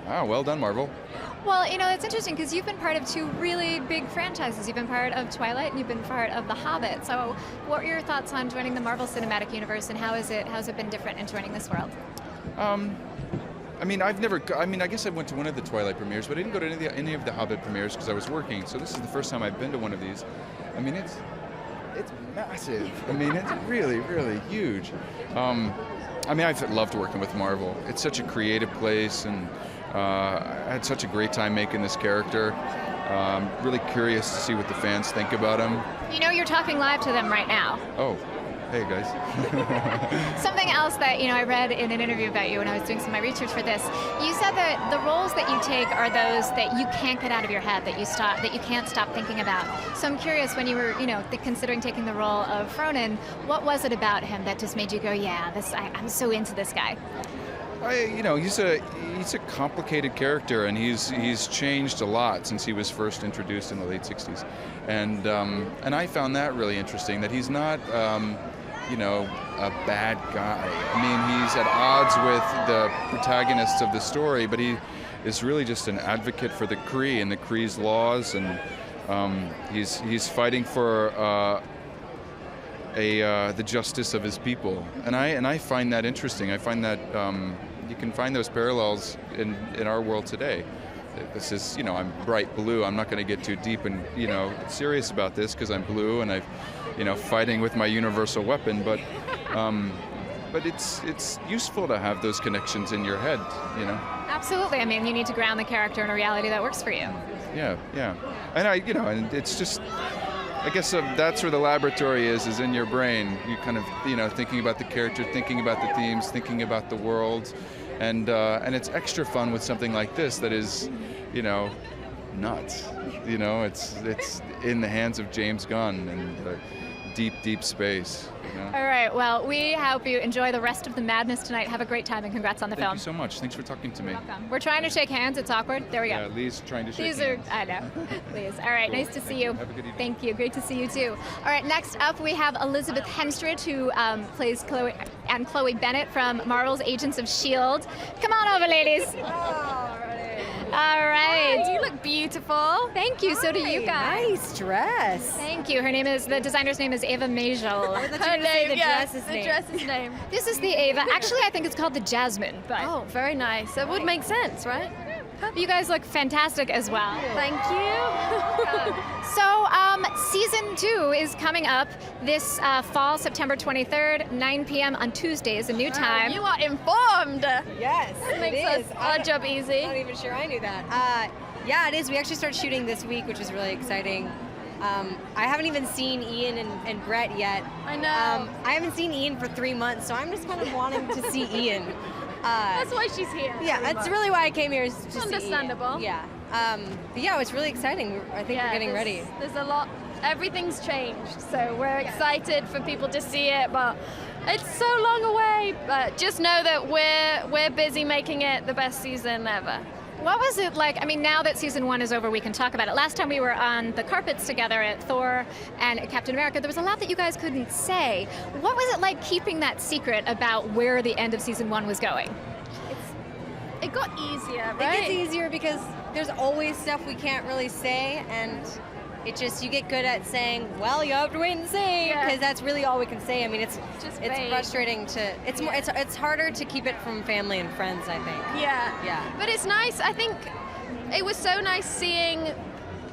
wow, well done, Marvel. Well, you know, it's interesting because you've been part of two really big franchises. You've been part of Twilight and you've been part of The Hobbit. So what were your thoughts on joining the Marvel Cinematic Universe, and how's it been different in joining this world? I mean, I guess I went to one of the Twilight premieres, but I didn't go to any of the Hobbit premieres because I was working. So this is the first time I've been to one of these. I mean, it's massive. I mean, it's really, really huge. I mean, I've loved working with Marvel. It's such a creative place, and I had such a great time making this character. Really curious to see what the fans think about him. You know, you're talking live to them right now. Oh. Hey guys. Something else that, you know, I read in an interview about you when I was doing some of my research for this. You said that the roles that you take are those that you can't get out of your head, that you can't stop thinking about. So I'm curious, when you were, you know, considering taking the role of Ronan, what was it about him that just made you go, yeah, I'm so into this guy? You know, he's a complicated character, and he's changed a lot since he was first introduced in the late '60s, and I found that really interesting. That he's not, you know, a bad guy. I mean, he's at odds with the protagonists of the story, but he is really just an advocate for the Kree and the Kree's laws, and he's fighting for the justice of his people, and I find that interesting. I find that you can find those parallels in our world today. This is, you know, I'm bright blue. I'm not going to get too deep and, you know, serious about this because I'm blue and you know, fighting with my universal weapon. But it's useful to have those connections in your head, you know. Absolutely. I mean, you need to ground the character in a reality that works for you. Yeah, and you know, and it's just, I guess that's where the laboratory is in your brain. You kind of, you know, thinking about the character, thinking about the themes, thinking about the world, and it's extra fun with something like this that is, you know, nuts. You know, it's in the hands of James Gunn and deep space. You know? All right. Well, we hope you enjoy the rest of the madness tonight. Have a great time, and congrats on the film. Thank you so much. Thanks for talking to me. You're welcome. We're trying to shake hands. It's awkward. There we go. Yeah, Lee's trying to shake hands. I know. Lee's. All right. Cool. Nice to see you. Have a good evening. Thank you. Great to see you too. All right. Next up, we have Elizabeth Henstridge, who plays Chloe Bennett from Marvel's Agents of S.H.I.E.L.D. Come on over, ladies. All right. Hi, you look beautiful. Thank you. So do you guys. Nice dress. Thank you. The designer's name is Ava Majel. Her name, the dress's name. This is the Ava. Actually, I think it's called the Jasmine. But oh, very nice. That would make sense, right? You guys look fantastic as well. Thank you. So, season 2 is coming up this fall, September 23rd, 9 p.m. on Tuesdays, a new time. You are informed. Yes, that makes our job easy. I'm not even sure I knew that. Yeah, it is. We actually start shooting this week, which is really exciting. I haven't even seen Ian and Brett yet. I know. I haven't seen Ian for 3 months, so I'm just kind of wanting to see Ian. That's why she's here. Yeah, that's really why I came here. Is just understandable. To yeah. But yeah, it's really exciting. I think we're getting ready. There's a lot. Everything's changed, so we're excited for people to see it. But It's so long away, but just know that we're busy making it the best season ever. What was it like? I mean, now that season 1 is over, we can talk about it. Last time we were on the carpets together at Thor and Captain America, there was a lot that you guys couldn't say. What was it like keeping that secret about where the end of season 1 was going? It got easier, right? It gets easier because there's always stuff we can't really say, and it just, you get good at saying, well, you have to wait and see, because that's really all we can say. I mean, it's frustrating to, it's harder to keep it from family and friends, I think. Yeah. But it's nice. I think it was so nice seeing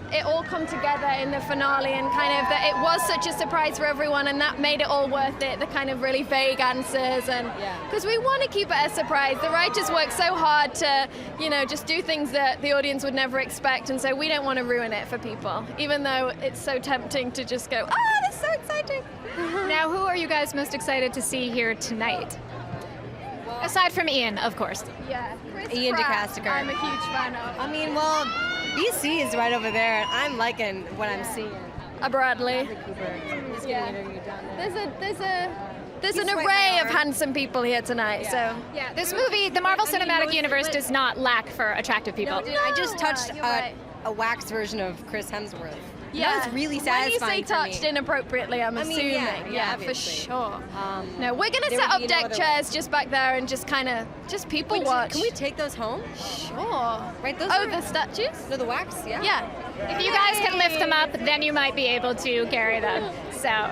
it all come together in the finale, and kind of that it was such a surprise for everyone, and that made it all worth it, the kind of really vague answers, and because we want to keep it a surprise. The writers work so hard to, you know, just do things that the audience would never expect, and so we don't want to ruin it for people, even though it's so tempting to just go, that's so exciting. Now, who are you guys most excited to see here tonight? Aside from Ian, of course. Yeah, Ian Pratt, DeCastigar. I'm a huge fan of. I mean, well, BC is right over there, and I'm liking what I'm seeing. A Bradley. Yeah. There's an array of handsome people here tonight, so. Yeah, this movie, the Marvel Cinematic Universe, does not lack for attractive people. I just touched a wax version of Chris Hemsworth. Yeah, it's really satisfying. When you say touched inappropriately, I'm assuming. Yeah, for sure. No, we're gonna set up deck chairs just back there and just kind of people watch. Can we take those home? Sure. Right, those the statues? No, the wax. Yeah. Yeah. If you guys can lift them up, then you might be able to carry them. So.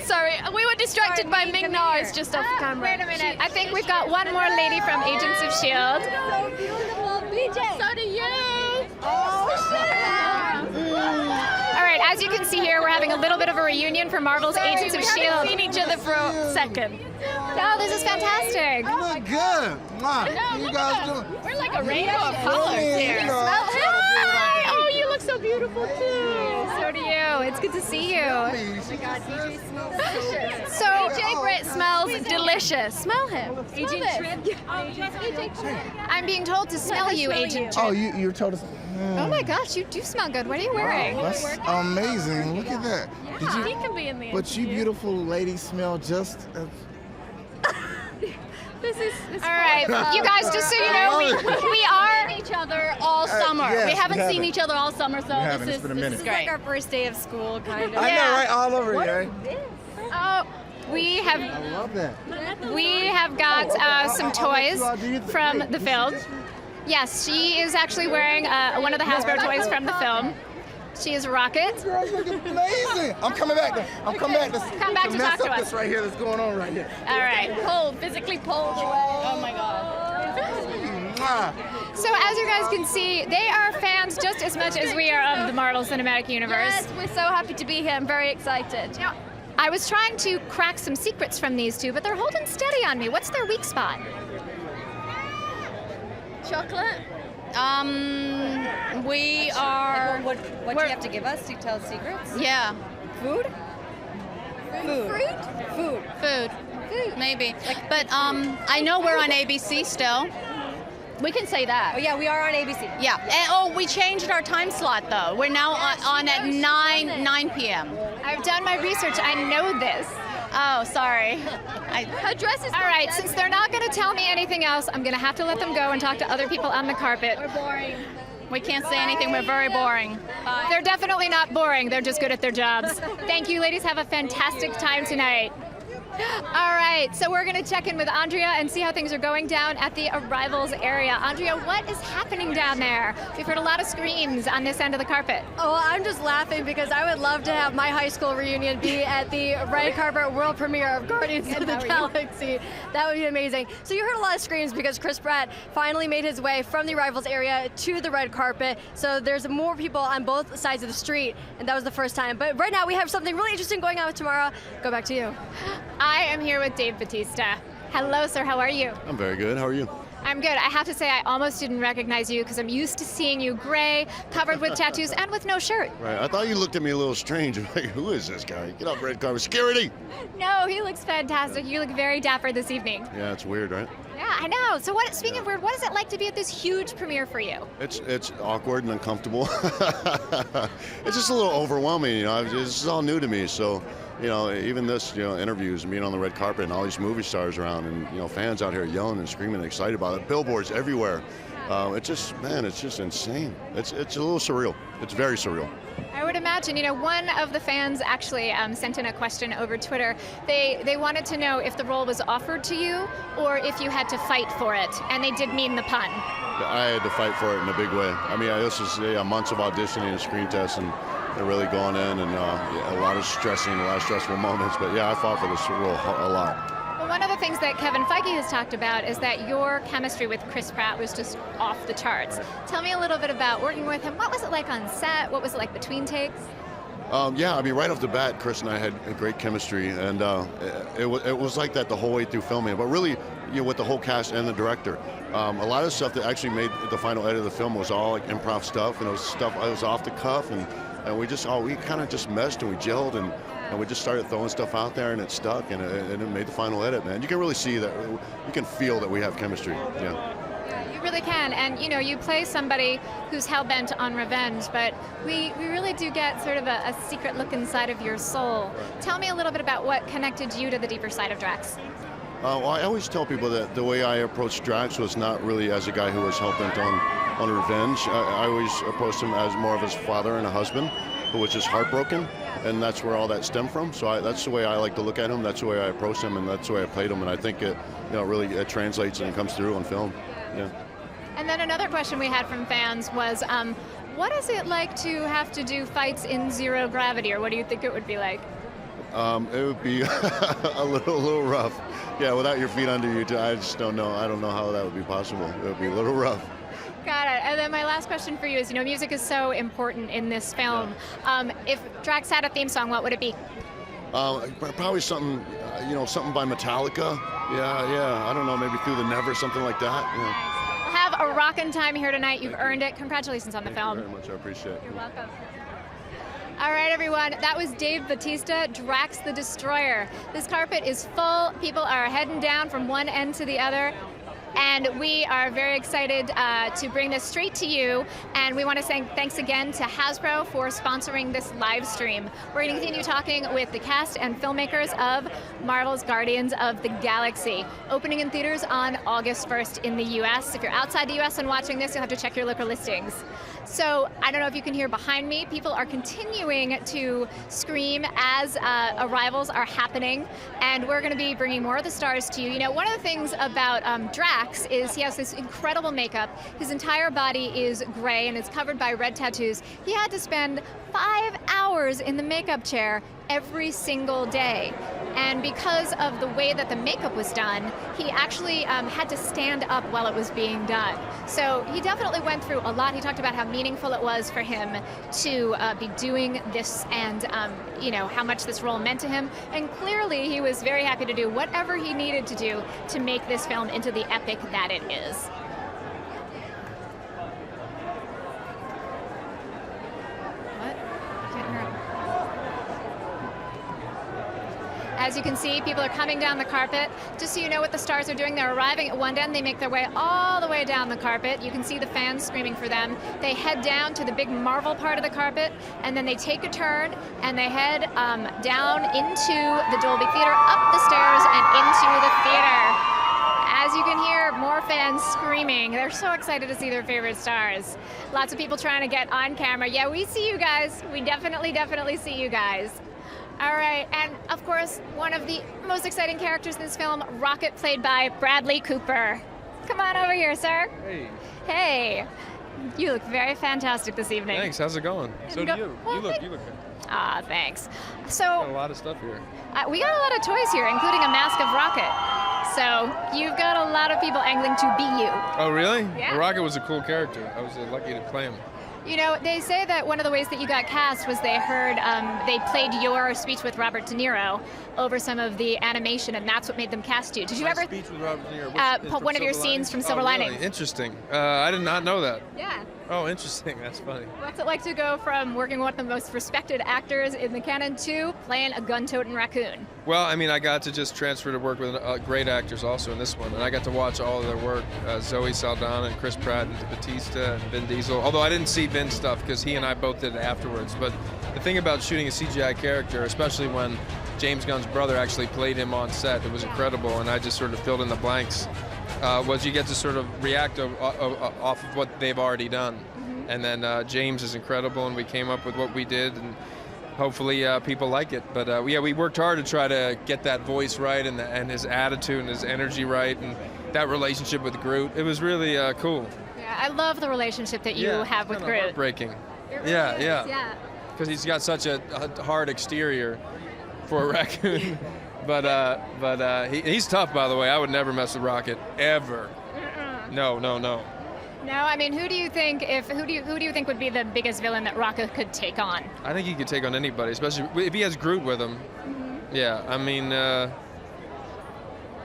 Sorry, we were distracted by Ming-Na's just off camera. Wait a minute. I think we've got one more lady from Agents of S.H.I.E.L.D. So beautiful, BJ. So do you. Oh, shit. All right, as you can see here, we're having a little bit of a reunion for Marvel's Agents of S.H.I.E.L.D. We haven't seen each other for a second. No, this is fantastic. You look good. What you guys doing? We're like a rainbow of colors here. Oh, you look so beautiful too. So do you. It's good to see you. Oh my God, DJ smells delicious. So DJ Britt smells delicious. Smell him. Agent Trip. I'm being told to smell you, Agent Trip. Oh, you told us. Oh my gosh, you do smell good. What are you wearing? Wow, that's amazing. Look at that. Yeah. He can be in the But you beautiful ladies smell just as... This is all right, you guys, just so you know, we are each other all summer. Yes, we haven't we seen each other all summer, so this is This is like our first day of school, kind of. I know, right? All over here. Oh, we have. I love that. We have got some toys from the film. Yes, she is actually wearing one of the Hasbro toys from the film. She is Rocket. This girl's looking amazing. I'm coming back to Come back to mess talk to up us. this right here that's going on right here. All right. Physically pulled away. Oh my God. So as you guys can see, they are fans just as much as we are of the Marvel Cinematic Universe. Yes, we're so happy to be here. I'm very excited. Now, I was trying to crack some secrets from these two, but they're holding steady on me. What's their weak spot? Chocolate? We are. What do you have to give us to tell secrets? Yeah. Food? Food. Maybe. But I know we're on ABC still. We can say that. Oh yeah, we are on ABC. Yeah. And, we changed our time slot though. We're now on at 9 p.m. I've done my research. I know this. Oh, sorry. Her dress is all right. Since they're not going to tell me anything else, I'm going to have to let them go and talk to other people on the carpet. We're boring. We can't say anything. We're very boring. Bye. They're definitely not boring. They're just good at their jobs. Thank you, ladies. Have a fantastic time tonight. All right, so we're going to check in with Andrea and see how things are going down at the arrivals area. Andrea, what is happening down there? We've heard a lot of screams on this end of the carpet. Oh, well, I'm just laughing because I would love to have my high school reunion be at the red carpet world premiere of Guardians of the Galaxy. That would be amazing. So you heard a lot of screams because Chris Pratt finally made his way from the arrivals area to the red carpet. So there's more people on both sides of the street, and that was the first time. But right now we have something really interesting going on with Tamara. Go back to you. I am here with Dave Bautista. Hello, sir. How are you? I'm very good. How are you? I'm good. I have to say I almost didn't recognize you because I'm used to seeing you gray, covered with tattoos, and with no shirt. Right. I thought you looked at me a little strange. Like, who is this guy? Get off red carpet. Security! No, he looks fantastic. You look very dapper this evening. Yeah, it's weird, right? Yeah, I know. So speaking of weird, what is it like to be at this huge premiere for you? It's awkward and uncomfortable. It's just a little overwhelming, you know. This is all new to me, so you know, even this, you know, interviews, being on the red carpet and all these movie stars around, and you know, fans out here yelling and screaming and excited about it. Billboards everywhere. It's just, man, it's just insane. It's a little surreal. It's very surreal. I would imagine, you know, one of the fans actually sent in a question over Twitter. They wanted to know if the role was offered to you or if you had to fight for it, and they did mean the pun. I had to fight for it in a big way. I mean, this was months of auditioning and screen tests, and they're really going in, and a lot of stressful moments. But yeah, I fought for this role a lot. Well, one of the things that Kevin Feige has talked about is that your chemistry with Chris Pratt was just off the charts. Tell me a little bit about working with him. What was it like on set? What was it like between takes? Yeah, I mean, right off the bat, Chris and I had a great chemistry, and it was like that the whole way through filming. But really, you know, with the whole cast and the director, a lot of stuff that actually made the final edit of the film was all like improv stuff, and it was stuff I was off the cuff, and we kind of just meshed and we gelled, and we just started throwing stuff out there, and it stuck, and it made the final edit, man. You can really see that, you can feel that we have chemistry. Yeah. You really can, and you know, you play somebody who's hell-bent on revenge, but we really do get sort of a secret look inside of your soul. Tell me a little bit about what connected you to the deeper side of Drax. Well, I always tell people that the way I approached Drax was not really as a guy who was hell-bent on revenge. I always approached him as more of his father and a husband who was just heartbroken, and that's where all that stemmed from. So that's the way I like to look at him, that's the way I approach him, and that's the way I played him, and I think it, you know, really it translates and comes through on film. Yeah. And then another question we had from fans was, what is it like to have to do fights in zero gravity, or what do you think it would be like? It would be a little rough. Yeah, without your feet under you, I just don't know. I don't know how that would be possible. It would be a little rough. Got it. And then my last question for you is, you know, music is so important in this film. If Drax had a theme song, what would it be? Probably something, you know, something by Metallica. Yeah. I don't know, maybe Through the Never, something like that. Yeah. We'll have a rockin' time here tonight. You've earned it. Congratulations on the film. Thank you very much. I appreciate it. You're welcome. All right, everyone, that was Dave Bautista, Drax the Destroyer. This carpet is full. People are heading down from one end to the other. And we are very excited to bring this straight to you. And we want to say thanks again to Hasbro for sponsoring this live stream. We're going to continue talking with the cast and filmmakers of Marvel's Guardians of the Galaxy, opening in theaters on August 1st in the US. If you're outside the US and watching this, you'll have to check your local listings. So I don't know if you can hear behind me, people are continuing to scream as arrivals are happening, and we're going to be bringing more of the stars to you. You know, one of the things about Drax is he has this incredible makeup. His entire body is gray and is covered by red tattoos. He had to spend 5 hours in the makeup chair every single day. And because of the way that the makeup was done, he actually had to stand up while it was being done. So he definitely went through a lot. He talked about how meaningful it was for him to be doing this, and you know, how much this role meant to him. And clearly he was very happy to do whatever he needed to do to make this film into the epic that it is. As you can see, people are coming down the carpet. Just so you know what the stars are doing, they're arriving at one end, they make their way all the way down the carpet. You can see the fans screaming for them. They head down to the big Marvel part of the carpet, and then they take a turn, and they head down into the Dolby Theater, up the stairs, and into the theater. As you can hear, more fans screaming. They're so excited to see their favorite stars. Lots of people trying to get on camera. Yeah, we see you guys. We definitely see you guys. All right, and of course, one of the most exciting characters in this film, Rocket, played by Bradley Cooper. Come on over here, sir. Hey. Hey. You look very fantastic this evening. Thanks, how's it going? So do you. Well, You look good. Ah, thanks. So, Got a lot of stuff here. we got a lot of toys here, including a mask of Rocket. So, you've got a lot of people angling to be you. Oh, really? Yeah. Rocket was a cool character. I was lucky to play him. You know, they say that one of the ways that you got cast was they heard, they played your speech with Robert De Niro over some of the animation, and that's what made them cast you. Did you ever? Speech with Robert De Niro. One of your scenes from Silver Really? Linings. Interesting. I did not know that. Yeah. Oh, interesting. That's funny. What's it like to go from working with one of the most respected actors in the canon to playing a gun-toting raccoon? Well, I mean, I got to just transfer to work with great actors also in this one, and I got to watch all of their work. Zoe Saldana and Chris Pratt and Bautista and Vin Diesel. Although I didn't see Vin's stuff because he and I both did it afterwards. But the thing about shooting a CGI character, especially when James Gunn's brother actually played him on set. It was incredible, and I just sort of filled in the blanks. Was you get to sort of react off of what they've already done. And then James is incredible, and we came up with what we did, and hopefully people like it. But yeah, we worked hard to try to get that voice right and his attitude and his energy right, and that relationship with Groot. It was really cool. Yeah, I love the relationship that you have with Groot. Heartbreaking. Really Yeah. Because he's got such a hard exterior for a raccoon. But he's tough, by the way. I would never mess with Rocket ever. No. No, I mean, who do you think would be the biggest villain that Rocket could take on? I think he could take on anybody, especially if he has Groot with him. Yeah, I mean, I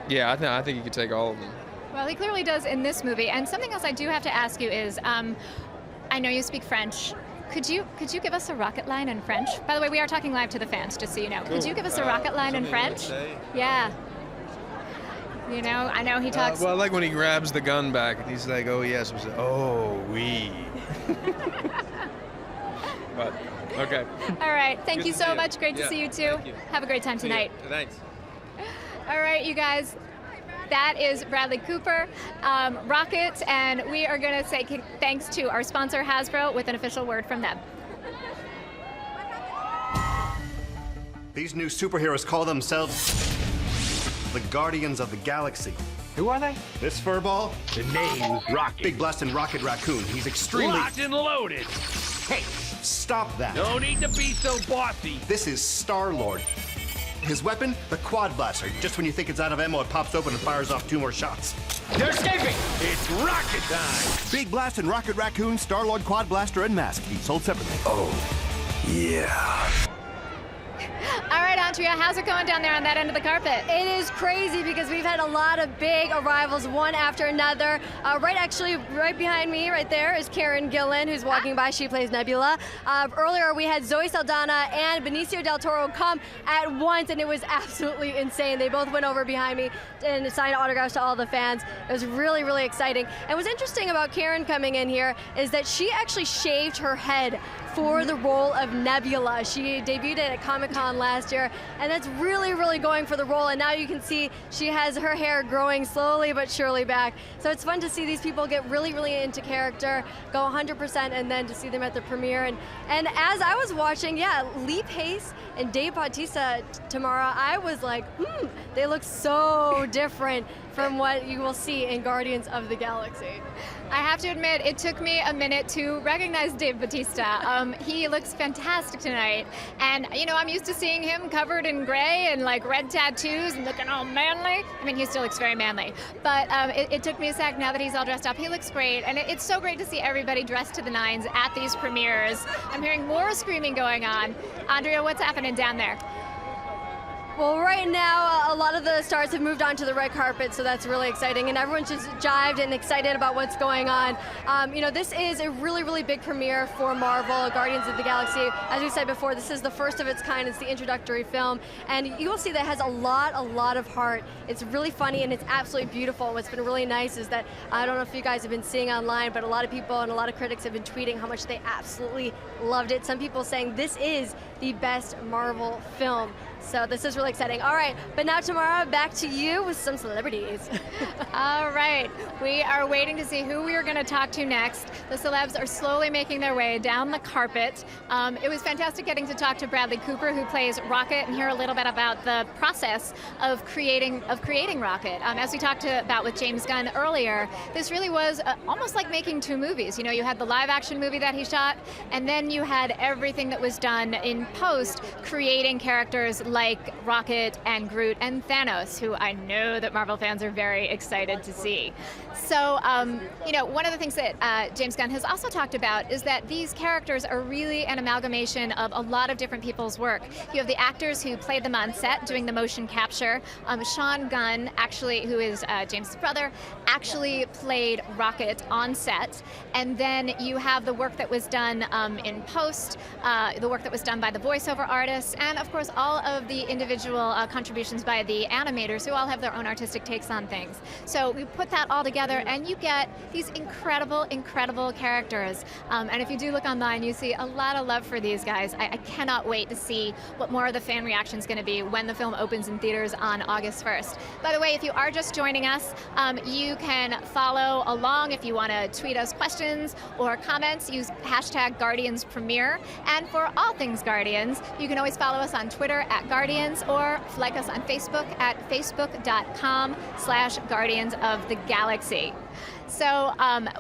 think he could take all of them. Well, he clearly does in this movie. And something else I do have to ask you is, I know you speak French. Could you give us a rocket line in French? By the way, we are talking live to the fans, just so you know. Cool. Could you give us a rocket line in French? Yeah. You know, I know he talks. Well, I like when he grabs the gun back and he's like, "Oh yes," oh oui. But okay. All right. Thank Good you to so see you. much. Great to see you too. Thank you. Have a great time tonight. Thanks. All right, you guys. That is Bradley Cooper, Rocket, and we are going to say thanks to our sponsor, Hasbro, with an official word from them. These new superheroes call themselves the Guardians of the Galaxy. Who are they? This furball? The name's Rocket. Big Blastin' Rocket Raccoon. He's extremely... Locked and loaded. Hey, stop that. No need to be so bossy. This is Star-Lord. His weapon, the Quad Blaster. Just when you think it's out of ammo, it pops open and fires off 2 more shots. They're escaping! It's rocket time! Big Blastin' Rocket Raccoon, Star-Lord Quad Blaster, and Mask. Each sold separately. Oh, yeah. All right, Andrea, how's it going down there on that end of the carpet? It is crazy because we've had a lot of big arrivals, one after another. Right behind me, right there, is Karen Gillan, who's walking by. She plays Nebula. Earlier, we had Zoe Saldana and Benicio del Toro come at once, and it was absolutely insane. They both went over behind me and signed autographs to all the fans. It was really, really exciting. And what's interesting about Karen coming in here is that she actually shaved her head for the role of Nebula. She debuted at Comic-Con last year, and that's really, really going for the role. And now you can see she has her hair growing slowly but surely back. So it's fun to see these people get really, really into character, go 100%, and then to see them at the premiere. And as I was watching, Lee Pace and Dave Bautista tomorrow, I was like, they look so different from what you will see in Guardians of the Galaxy. I have to admit, it took me a minute to recognize Dave Bautista. He looks fantastic tonight. And, you know, I'm used to seeing him covered in gray and, like, red tattoos and looking all manly. I mean, he still looks very manly. But it took me a sec. Now that he's all dressed up, he looks great. And it's so great to see everybody dressed to the nines at these premieres. I'm hearing more screaming going on. Andrea, what's happening down there? Well, right now, a lot of the stars have moved on to the red carpet, so that's really exciting, and everyone's just jived and excited about what's going on. You know, this is a really, really big premiere for Marvel, Guardians of the Galaxy. As we said before, this is the first of its kind. It's the introductory film, and you will see that it has a lot of heart. It's really funny, and it's absolutely beautiful. What's been really nice is that, I don't know if you guys have been seeing online, but a lot of people and a lot of critics have been tweeting how much they absolutely loved it. Some people saying this is the best Marvel film. So this is really exciting. All right, but now tomorrow, back to you with some celebrities. All right, we are waiting to see who we are going to talk to next. The celebs are slowly making their way down the carpet. It was fantastic getting to talk to Bradley Cooper, who plays Rocket, and hear a little bit about the process of creating Rocket. As we talked about with James Gunn earlier, this really was almost like making 2 movies. You know, you had the live-action movie that he shot, and then you had everything that was done in post, creating characters like Rocket and Groot and Thanos, who I know that Marvel fans are very excited to see. So, you know, one of the things that James Gunn has also talked about is that these characters are really an amalgamation of a lot of different people's work. You have the actors who played them on set doing the motion capture. Sean Gunn, actually, who is James' brother, actually played Rocket on set. And then you have the work that was done in post, the work that was done by the voiceover artists, and of course all of of the individual contributions by the animators who all have their own artistic takes on things. So we put that all together and you get these incredible, incredible characters. And if you do look online, you see a lot of love for these guys. I cannot wait to see what more of the fan reaction is going to be when the film opens in theaters on August 1st. By the way, if you are just joining us, you can follow along if you want to tweet us questions or comments. Use hashtag GuardiansPremiere. And for all things Guardians, you can always follow us on Twitter @Guardians or like us on Facebook at facebook.com/Guardians of the Galaxy. So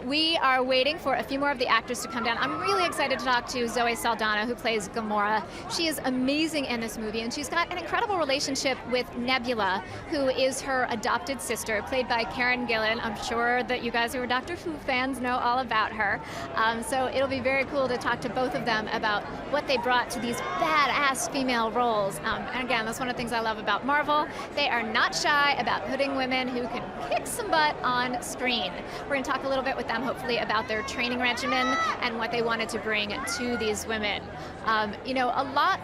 we are waiting for a few more of the actors to come down. I'm really excited to talk to Zoe Saldana, who plays Gamora. She is amazing in this movie, and she's got an incredible relationship with Nebula, who is her adopted sister, played by Karen Gillan. I'm sure that you guys who are Doctor Who fans know all about her. So it'll be very cool to talk to both of them about what they brought to these badass female roles. And again, that's one of the things I love about Marvel. They are not shy about putting women who can kick some butt on screen. We're going to talk a little bit with them, hopefully, about their training regimen and what they wanted to bring to these women. You know, a lot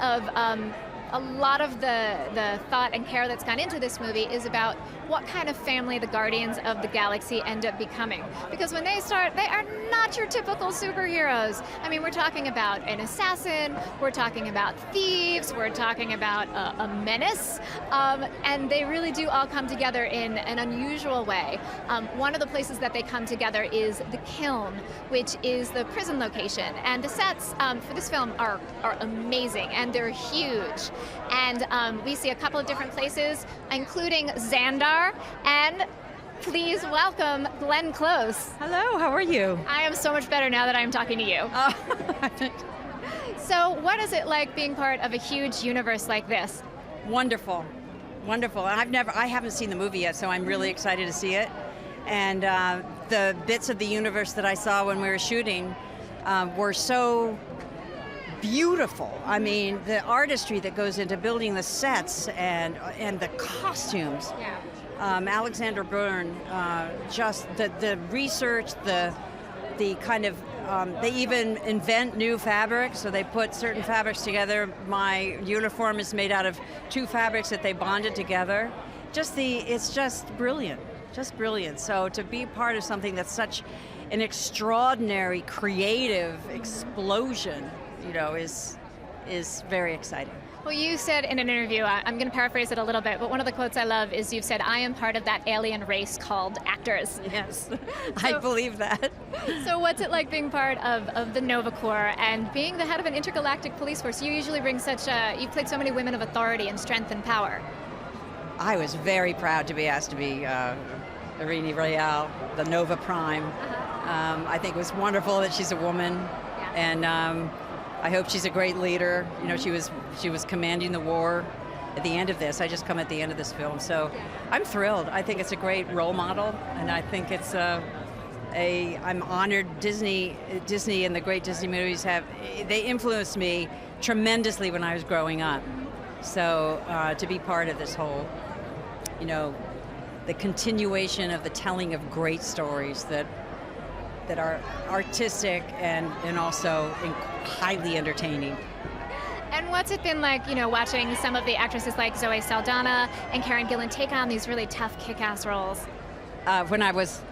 of the thought and care that's gone into this movie is about what kind of family the Guardians of the Galaxy end up becoming. Because when they start, they are not your typical superheroes. I mean, we're talking about an assassin, we're talking about thieves, we're talking about a menace, and they really do all come together in an unusual way. One of the places that they come together is the Kiln, which is the prison location. And the sets for this film are amazing, and they're huge. And we see a couple of different places, including Xandar, and please welcome Glenn Close. Hello, how are you? I am so much better now that I'm talking to you. So what is it like being part of a huge universe like this? Wonderful, wonderful. I haven't seen the movie yet, so I'm really excited to see it. And the bits of the universe that I saw when we were shooting were so beautiful. I mean, the artistry that goes into building the sets and the costumes. Yeah. Alexander Byrne, just the research, the kind of, they even invent new fabrics, so they put certain fabrics together. My uniform is made out of 2 fabrics that they bonded together. It's just brilliant, just brilliant. So to be part of something that's such an extraordinary, creative explosion, you know, is very exciting. Well, you said in an interview, I'm going to paraphrase it a little bit, but one of the quotes I love is you've said, "I am part of that alien race called actors." Yes, I believe that. So what's it like being part of the Nova Corps and being the head of an intergalactic police force? You usually bring you've played so many women of authority and strength and power. I was very proud to be asked to be Irini Royale, the Nova Prime. I think it was wonderful that she's a woman, and I hope she's a great leader. You know, she was commanding the war at the end of this. I just come at the end of this film, so I'm thrilled. I think it's a great role model, and I think it's I'm honored. Disney and the great Disney movies they influenced me tremendously when I was growing up. So to be part of this whole, you know, the continuation of the telling of great stories that are artistic and also highly entertaining. And what's it been like, you know, watching some of the actresses like Zoe Saldana and Karen Gillan take on these really tough, kick-ass roles?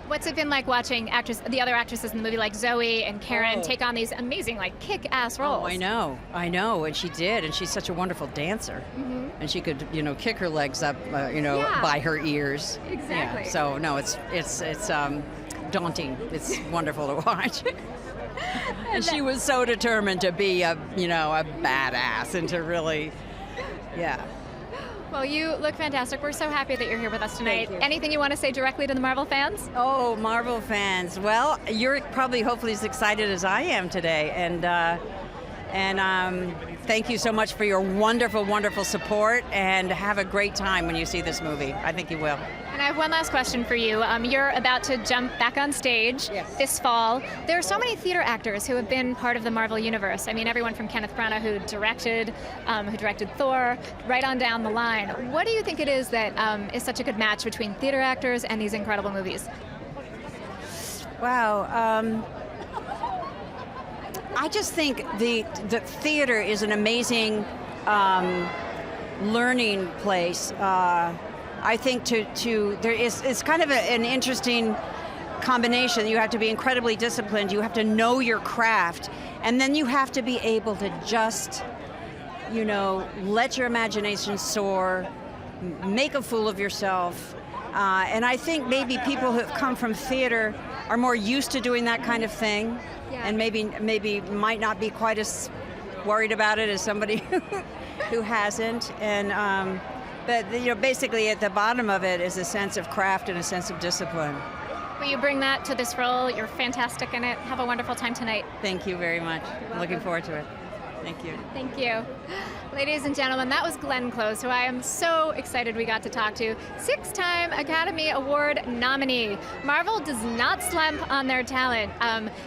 What's it been like watching the other actresses in the movie, like Zoe and Karen, take on these amazing, like, kick-ass roles? Oh, I know, and she did, and she's such a wonderful dancer. Mm-hmm. And she could, you know, kick her legs up, by her ears. Exactly. Yeah. So no, it's daunting. It's wonderful to watch. And she was so determined to be a badass and to really, yeah. Well, you look fantastic. We're so happy that you're here with us tonight. Thank you. Anything you want to say directly to the Marvel fans? Oh, Marvel fans. Well, you're probably hopefully as excited as I am today. And thank you so much for your wonderful, wonderful support, and have a great time when you see this movie. I think you will. And I have one last question for you. You're about to jump back on stage this fall. There are so many theater actors who have been part of the Marvel Universe. I mean, everyone from Kenneth Branagh, who directed Thor, right on down the line. What do you think it is that is such a good match between theater actors and these incredible movies? Wow. I just think the theater is an amazing learning place. I think it's kind of an interesting combination. You have to be incredibly disciplined. You have to know your craft, and then you have to be able to just, let your imagination soar, make a fool of yourself. And I think maybe people who have come from theater are more used to doing that kind of thing, and maybe might not be quite as worried about it as somebody who hasn't. And but basically at the bottom of it is a sense of craft and a sense of discipline. Will you bring that to this role? You're fantastic in it. Have a wonderful time tonight. Thank you very much. I'm looking forward to it. Thank you. Thank you. Ladies and gentlemen, that was Glenn Close, who I am so excited we got to talk to. 6-time Academy Award nominee. Marvel does not slump on their talent.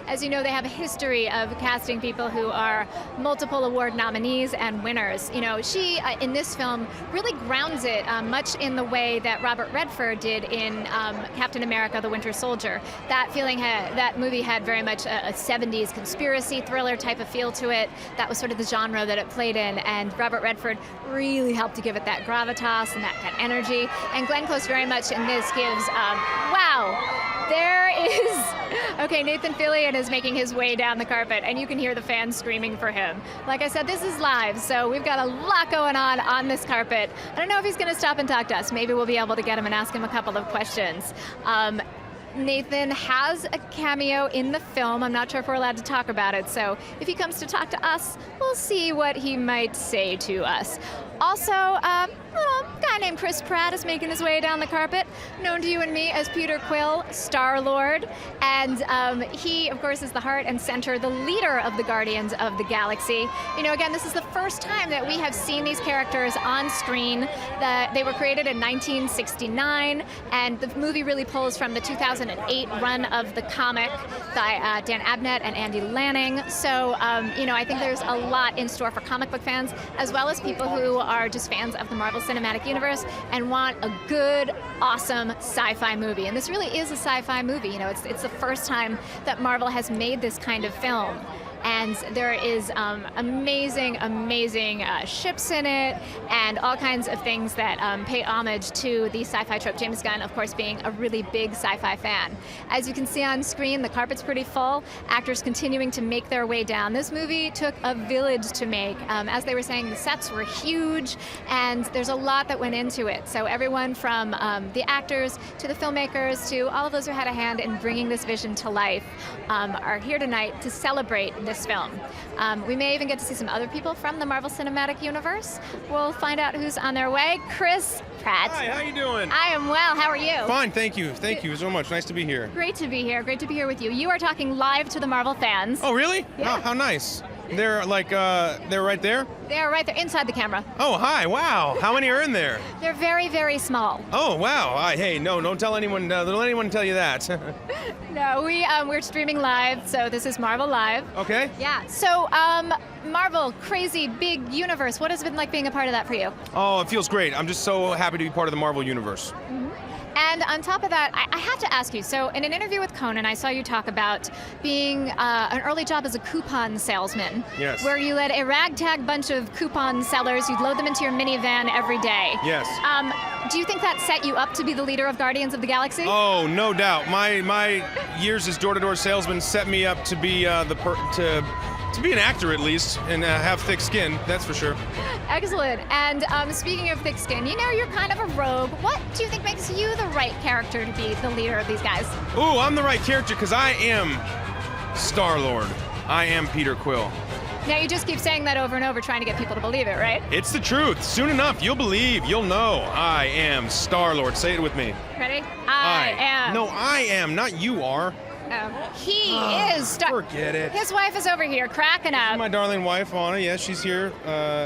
As you know, they have a history of casting people who are multiple award nominees and winners. She, in this film, really grounds it much in the way that Robert Redford did in Captain America: The Winter Soldier. That movie had very much a 70s conspiracy thriller type of feel to it. That was sort of the genre that it played in, and Robert Redford really helped to give it that gravitas and that energy. And Glenn Close very much in this gives, wow, there is, okay, Nathan Fillion is making his way down the carpet, and you can hear the fans screaming for him. Like I said, this is live, so we've got a lot going on this carpet. I don't know if he's going to stop and talk to us. Maybe we'll be able to get him and ask him a couple of questions. Nathan has a cameo in the film. I'm not sure if we're allowed to talk about it, so if he comes to talk to us, we'll see what he might say to us. Also, a little guy named Chris Pratt is making his way down the carpet, known to you and me as Peter Quill, Star-Lord, and he, of course, is the heart and center, the leader of the Guardians of the Galaxy. Again, this is the first time that we have seen these characters on screen. They were created in 1969, and the movie really pulls from the 2008 run of the comic by Dan Abnett and Andy Lanning. So, I think there's a lot in store for comic book fans, as well as people who are just fans of the Marvel Cinematic Universe and want a good, awesome sci-fi movie. And this really is a sci-fi movie. It's the first time that Marvel has made this kind of film. And there is amazing ships in it and all kinds of things that pay homage to the sci-fi trope. James Gunn, of course, being a really big sci-fi fan. As you can see on screen, the carpet's pretty full. Actors continuing to make their way down. This movie took a village to make. As they were saying, the sets were huge, and there's a lot that went into it. So everyone from the actors to the filmmakers to all of those who had a hand in bringing this vision to life are here tonight to celebrate this film. We may even get to see some other people from the Marvel Cinematic Universe. We'll find out who's on their way. Chris Pratt. Hi, how you doing? I am well. How are you? Fine, thank you. Thank you so much. Nice to be here. Great to be here. Great to be here with you. You are talking live to the Marvel fans. Oh, really? Yeah. Oh, how nice. They're they're right there? They are right there, inside the camera. Oh, hi, wow. How many are in there? They're very, very small. Oh, wow. Hey, no, don't tell anyone, don't let anyone tell you that. No, we're streaming live, so this is Marvel Live. Okay. Yeah, so Marvel, crazy, big universe. What has it been like being a part of that for you? Oh, it feels great. I'm just so happy to be part of the Marvel Universe. Mm-hmm. And on top of that, I have to ask you, so in an interview with Conan, I saw you talk about being an early job as a coupon salesman. Yes. Where you led a ragtag bunch of coupon sellers. You'd load them into your minivan every day. Yes. Do you think that set you up to be the leader of Guardians of the Galaxy? Oh, no doubt. My years as door-to-door salesman set me up to be to be an actor at least and have thick skin, that's for sure. Excellent. And speaking of thick skin, you're kind of a rogue. What do you think makes you the right character to be the leader of these guys? Ooh, I'm the right character because I am Star-Lord. I am Peter Quill. Now you just keep saying that over and over, trying to get people to believe it, right? It's the truth. Soon enough, you'll believe, you'll know. I am Star-Lord. Say it with me. Ready? I am. No, I am, not you are. He is Forget it. His wife is over here cracking up. My darling wife, Anna. Yes, she's here.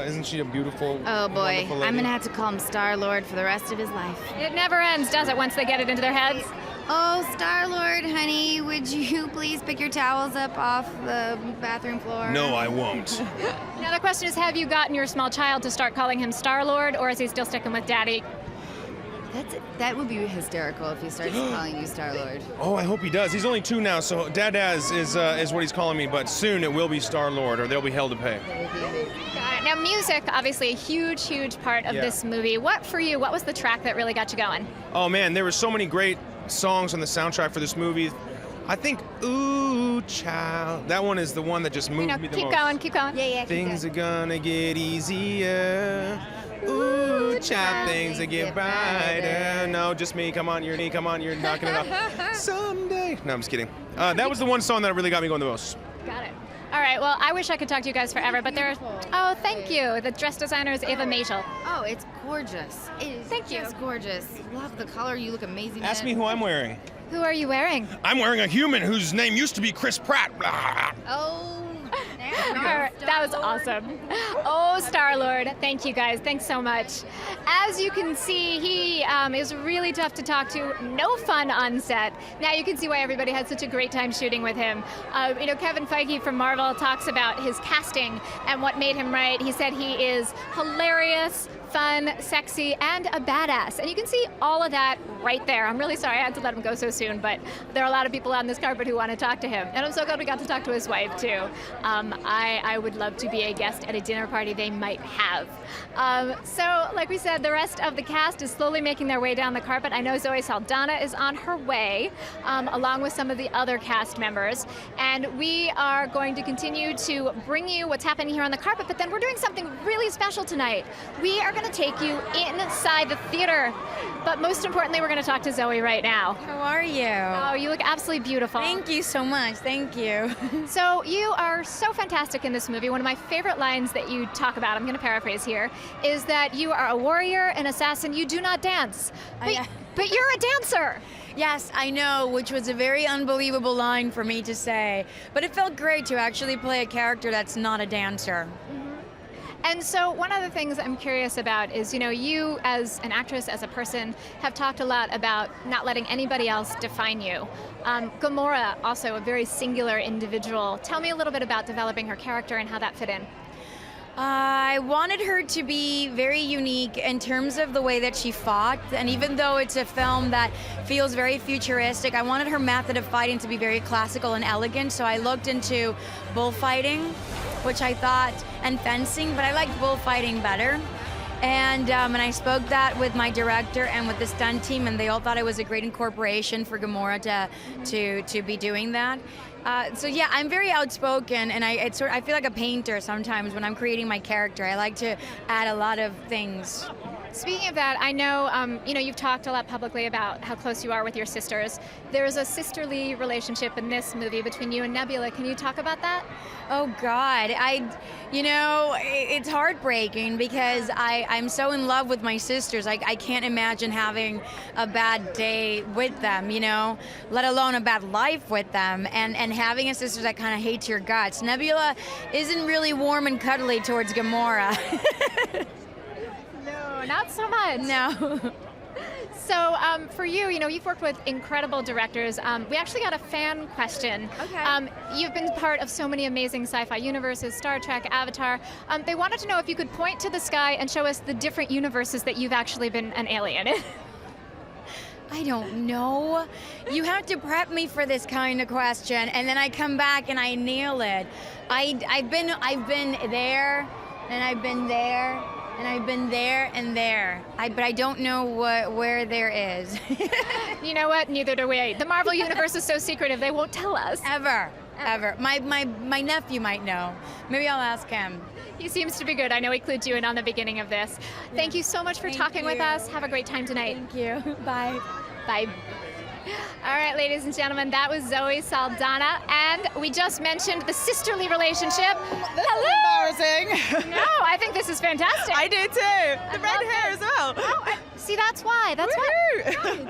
Isn't she a beautiful, oh boy, wonderful lady? I'm gonna have to call him Star-Lord for the rest of his life. It never ends, does it, once they get it into their heads? Oh, Star-Lord, honey, would you please pick your towels up off the bathroom floor? No, I won't. Now the question is, have you gotten your small child to start calling him Star-Lord, or is he still sticking with Daddy? That would be hysterical if he starts calling you Star-Lord. Oh, I hope he does. He's only 2 now, so Dad-Daz is what he's calling me, but soon it will be Star-Lord, or they'll be hell to pay. Got it. Now, music, obviously a huge, huge part of this movie. What was the track that really got you going? Oh man, there were so many great songs on the soundtrack for this movie. I think Ooh Child, that one is the one that just moved me the most. Keep going. Yeah. Things are gonna get easier. Ooh, child, things that get brighter. No, just me. Come on, you're knocking it off. Someday. No, I'm just kidding. That was the one song that really got me going the most. Got it. All right, well, I wish I could talk to you guys forever, but oh, thank you. The dress designer is Ava Maitel. Oh, it's gorgeous. It is just gorgeous. Love the color. You look amazing. Ask me who I'm wearing. Who are you wearing? I'm wearing a human whose name used to be Chris Pratt. Oh. That was awesome. Oh, Star-Lord. Thank you, guys. Thanks so much. As you can see, he is really tough to talk to. No fun on set. Now you can see why everybody had such a great time shooting with him. Kevin Feige from Marvel talks about his casting and what made him right. He said he is hilarious, fun, sexy, and a badass. And you can see all of that right there. I'm really sorry I had to let him go so soon, but there are a lot of people on this carpet who want to talk to him. And I'm so glad we got to talk to his wife, too. I would love to be a guest at a dinner party they might have. So, like we said, the rest of the cast is slowly making their way down the carpet. I know Zoe Saldana is on her way, along with some of the other cast members. And we are going to continue to bring you what's happening here on the carpet, but then we're doing something really special tonight. We are going to take you inside the theater. But most importantly, we're going to talk to Zoe right now. How are you? Oh, you look absolutely beautiful. Thank you so much. Thank you. So you are so fantastic in this movie. One of my favorite lines that you talk about, I'm going to paraphrase here, is that you are a warrior, an assassin, you do not dance. But you're a dancer. Yes, I know, which was a very unbelievable line for me to say. But it felt great to actually play a character that's not a dancer. And so one of the things I'm curious about is, you as an actress, as a person, have talked a lot about not letting anybody else define you. Gamora, also a very singular individual. Tell me a little bit about developing her character and how that fit in. I wanted her to be very unique in terms of the way that she fought, and even though it's a film that feels very futuristic, I wanted her method of fighting to be very classical and elegant, so I looked into bullfighting, which I thought, and fencing, but I liked bullfighting better. And I spoke that with my director and with the stunt team, and they all thought it was a great incorporation for Gamora to be doing that. So yeah, I'm very outspoken, and I feel like a painter sometimes when I'm creating my character. I like to add a lot of things. Speaking of that, I know, you've talked a lot publicly about how close you are with your sisters. There's a sisterly relationship in this movie between you and Nebula. Can you talk about that? Oh God, it's heartbreaking because I'm so in love with my sisters. I can't imagine having a bad day with them, let alone a bad life with them. And having a sister that kind of hates your guts. Nebula isn't really warm and cuddly towards Gamora. No, not so much. No. So for you, you've worked with incredible directors. We actually got a fan question. Okay. You've been part of so many amazing sci-fi universes, Star Trek, Avatar. They wanted to know if you could point to the sky and show us the different universes that you've actually been an alien in. I don't know. You have to prep me for this kind of question, and then I come back and I nail it. I've been there, and I've been there. And I've been there and there, but I don't know where there is. You know what? Neither do we. The Marvel Universe is so secretive, they won't tell us. Ever. My nephew might know. Maybe I'll ask him. He seems to be good. I know he clued you in on the beginning of this. Thank you so much for talking with us. Have a great time tonight. Thank you. Bye. Bye. All right, ladies and gentlemen, that was Zoe Saldana, and we just mentioned the sisterly relationship. This is embarrassing. No, I think this is fantastic. I do too. The red hair as well. Oh, see, that's why. That's why. Right.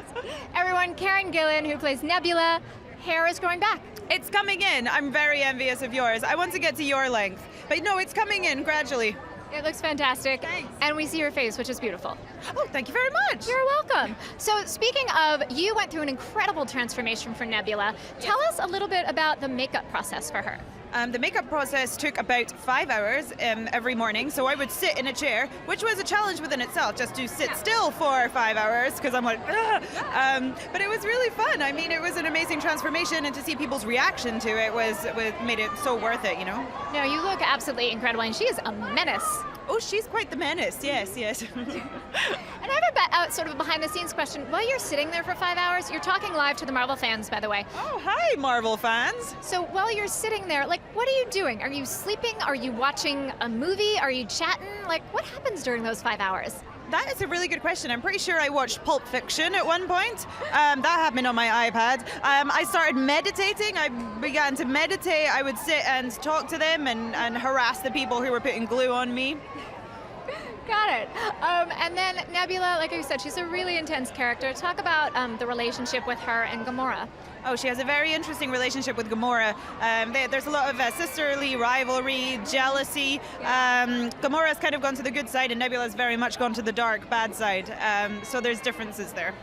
Everyone, Karen Gillan, who plays Nebula, hair is growing back. It's coming in. I'm very envious of yours. I want to get to your length, but no, it's coming in gradually. It looks fantastic. Thanks. And we see your face, which is beautiful. Oh, thank you very much. You're welcome. So speaking of, you went through an incredible transformation for Nebula. Tell us a little bit about the makeup process for her. The makeup process took about 5 hours every morning, so I would sit in a chair, which was a challenge within itself, just to sit still for 5 hours, because I'm like, but it was really fun. I mean, it was an amazing transformation, and to see people's reaction to it made it so worth it, you know? No, you look absolutely incredible, and she is a menace. Oh, she's quite the menace, yes. And I have a sort of behind-the-scenes question. While you're sitting there for 5 hours, you're talking live to the Marvel fans, by the way. Oh, hi, Marvel fans. So while you're sitting there, like, what are you doing? Are you sleeping? Are you watching a movie? Are you chatting? Like, what happens during those 5 hours? That is a really good question. I'm pretty sure I watched Pulp Fiction at one point. That happened on my iPad. I started meditating. I began to meditate. I would sit and talk to them and harass the people who were putting glue on me. Got it. And then Nebula, like I said, she's a really intense character. Talk about the relationship with her and Gamora. Oh, she has a very interesting relationship with Gamora. There's a lot of sisterly rivalry, jealousy. Gamora's kind of gone to the good side, and Nebula's very much gone to the dark, bad side. So there's differences there.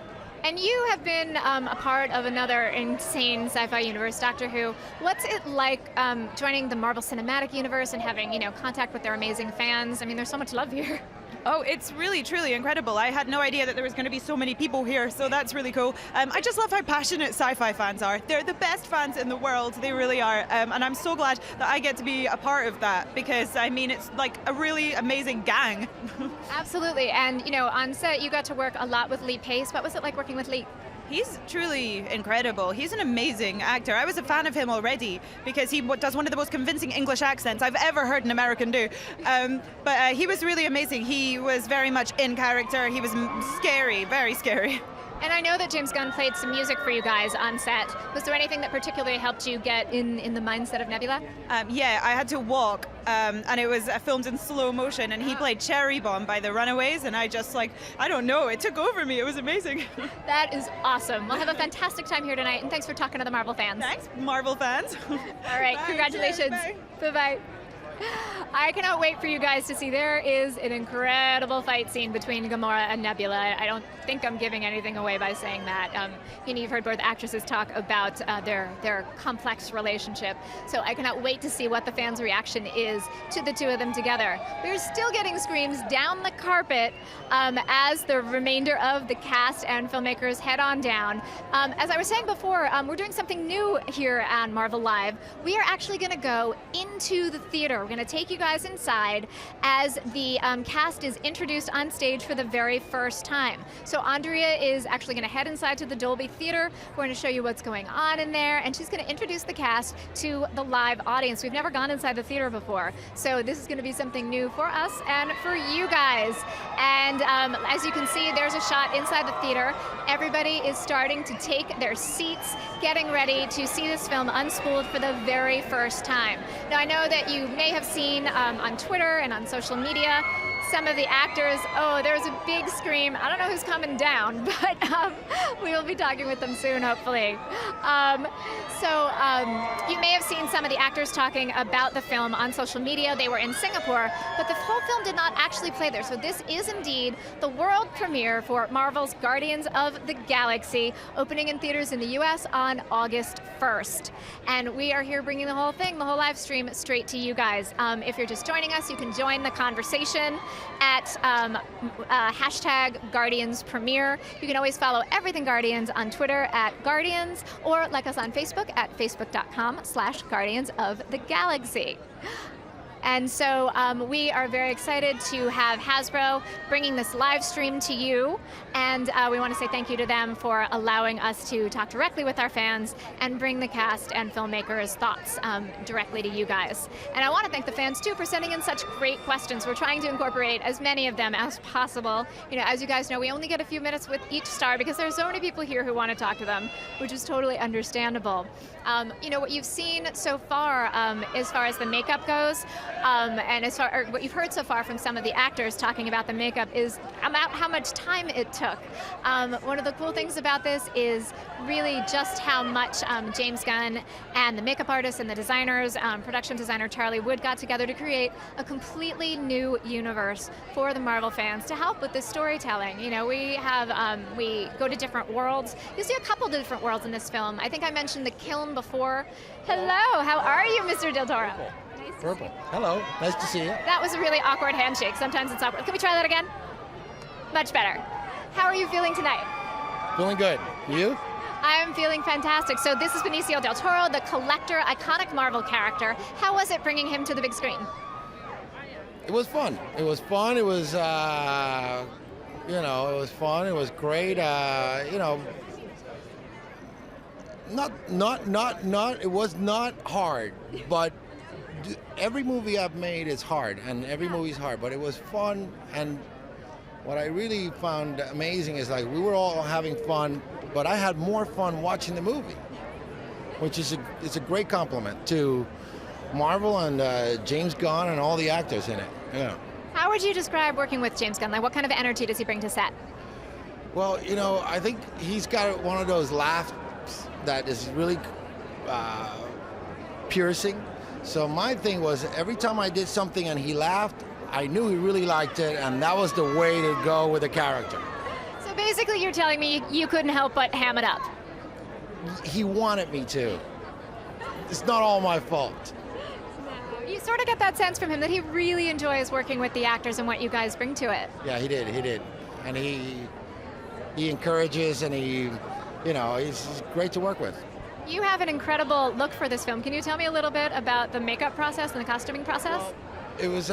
And you have been a part of another insane sci-fi universe, Doctor Who. What's it like joining the Marvel Cinematic Universe and having, contact with their amazing fans? I mean, there's so much love here. Oh, it's really, truly incredible. I had no idea that there was going to be so many people here, so that's really cool. I just love how passionate sci-fi fans are. They're the best fans in the world, they really are. And I'm so glad that I get to be a part of that, because, I mean, it's like a really amazing gang. Absolutely. And, on set, you got to work a lot with Lee Pace. What was it like working with Lee? He's truly incredible. He's an amazing actor. I was a fan of him already because he does one of the most convincing English accents I've ever heard an American do. But he was really amazing. He was very much in character. He was scary, very scary. And I know that James Gunn played some music for you guys on set. Was there anything that particularly helped you get in the mindset of Nebula? Yeah, I had to walk, and it was filmed in slow motion, and he played Cherry Bomb by the Runaways, and I just, I don't know, it took over me. It was amazing. That is awesome. We'll have a fantastic time here tonight, and thanks for talking to the Marvel fans. Thanks, Marvel fans. All right, Bye, congratulations. Bye-bye. I cannot wait for you guys to see. There is an incredible fight scene between Gamora and Nebula. I don't think I'm giving anything away by saying that. You've heard both actresses talk about their complex relationship. So I cannot wait to see what the fans' reaction is to the two of them together. We're still getting screams down the carpet as the remainder of the cast and filmmakers head on down. As I was saying before, we're doing something new here on Marvel Live. We are actually going to go into the theater. We're going to take you guys inside as the cast is introduced on stage for the very first time. So Andrea is actually going to head inside to the Dolby Theater. We're going to show you what's going on in there, and she's going to introduce the cast to the live audience. We've never gone inside the theater before, so this is going to be something new for us and for you guys. And as you can see, there's a shot inside the theater. Everybody is starting to take their seats, getting ready to see this film unspooled for the very first time. Now, I know that you may have seen on Twitter and on social media some of the actors. Oh, there's a big scream. I don't know who's coming down, but we will be talking with them soon, hopefully. You may have seen some of the actors talking about the film on social media. They were in Singapore, but the whole film did not actually play there. So this is indeed the world premiere for Marvel's Guardians of the Galaxy, opening in theaters in the US on August 1st. And we are here bringing the whole thing, the whole live stream, straight to you guys. If you're just joining us, you can join the conversation at hashtag Guardians Premiere. You can always follow Everything Guardians on Twitter at Guardians, or like us on Facebook at facebook.com/Guardians of the Galaxy. And so we are very excited to have Hasbro bringing this live stream to you. And we want to say thank you to them for allowing us to talk directly with our fans and bring the cast and filmmakers' thoughts directly to you guys. And I want to thank the fans, too, for sending in such great questions. We're trying to incorporate as many of them as possible. As you guys know, we only get a few minutes with each star because there's so many people here who want to talk to them, which is totally understandable. What you've seen so far as the makeup goes, And as far, or what you've heard so far from some of the actors talking about the makeup is about how much time it took. One of the cool things about this is really just how much James Gunn and the makeup artists and the designers, production designer Charlie Wood, got together to create a completely new universe for the Marvel fans to help with this storytelling. You know, we go to different worlds. You see a couple different worlds in this film. I think I mentioned the kiln before. Hello, how are you, Mr. Del Toro? Purple. Hello, nice to see you. That was a really awkward handshake. Sometimes it's awkward. Can we try that again? Much better. How are you feeling tonight? Feeling good. You? I'm feeling fantastic. So this is Benicio del Toro, the Collector, iconic Marvel character. How was it bringing him to the big screen? It was fun. It was fun. It was, it was fun. It was great. It was not hard, but every movie I've made is hard, and every movie's hard, but it was fun. And what I really found amazing is, like, we were all having fun, but I had more fun watching the movie, which is it's a great compliment to Marvel and James Gunn and all the actors in it. Yeah. How would you describe working with James Gunn? Like, what kind of energy does he bring to set? Well, I think he's got one of those laughs that is really piercing. So my thing was, every time I did something and he laughed, I knew he really liked it, and that was the way to go with the character. So basically you're telling me you couldn't help but ham it up. He wanted me to. It's not all my fault. You sort of get that sense from him that he really enjoys working with the actors and what you guys bring to it. Yeah, he did. And he encourages, and he's great to work with. You have an incredible look for this film. Can you tell me a little bit about the makeup process and the costuming process? Well, it was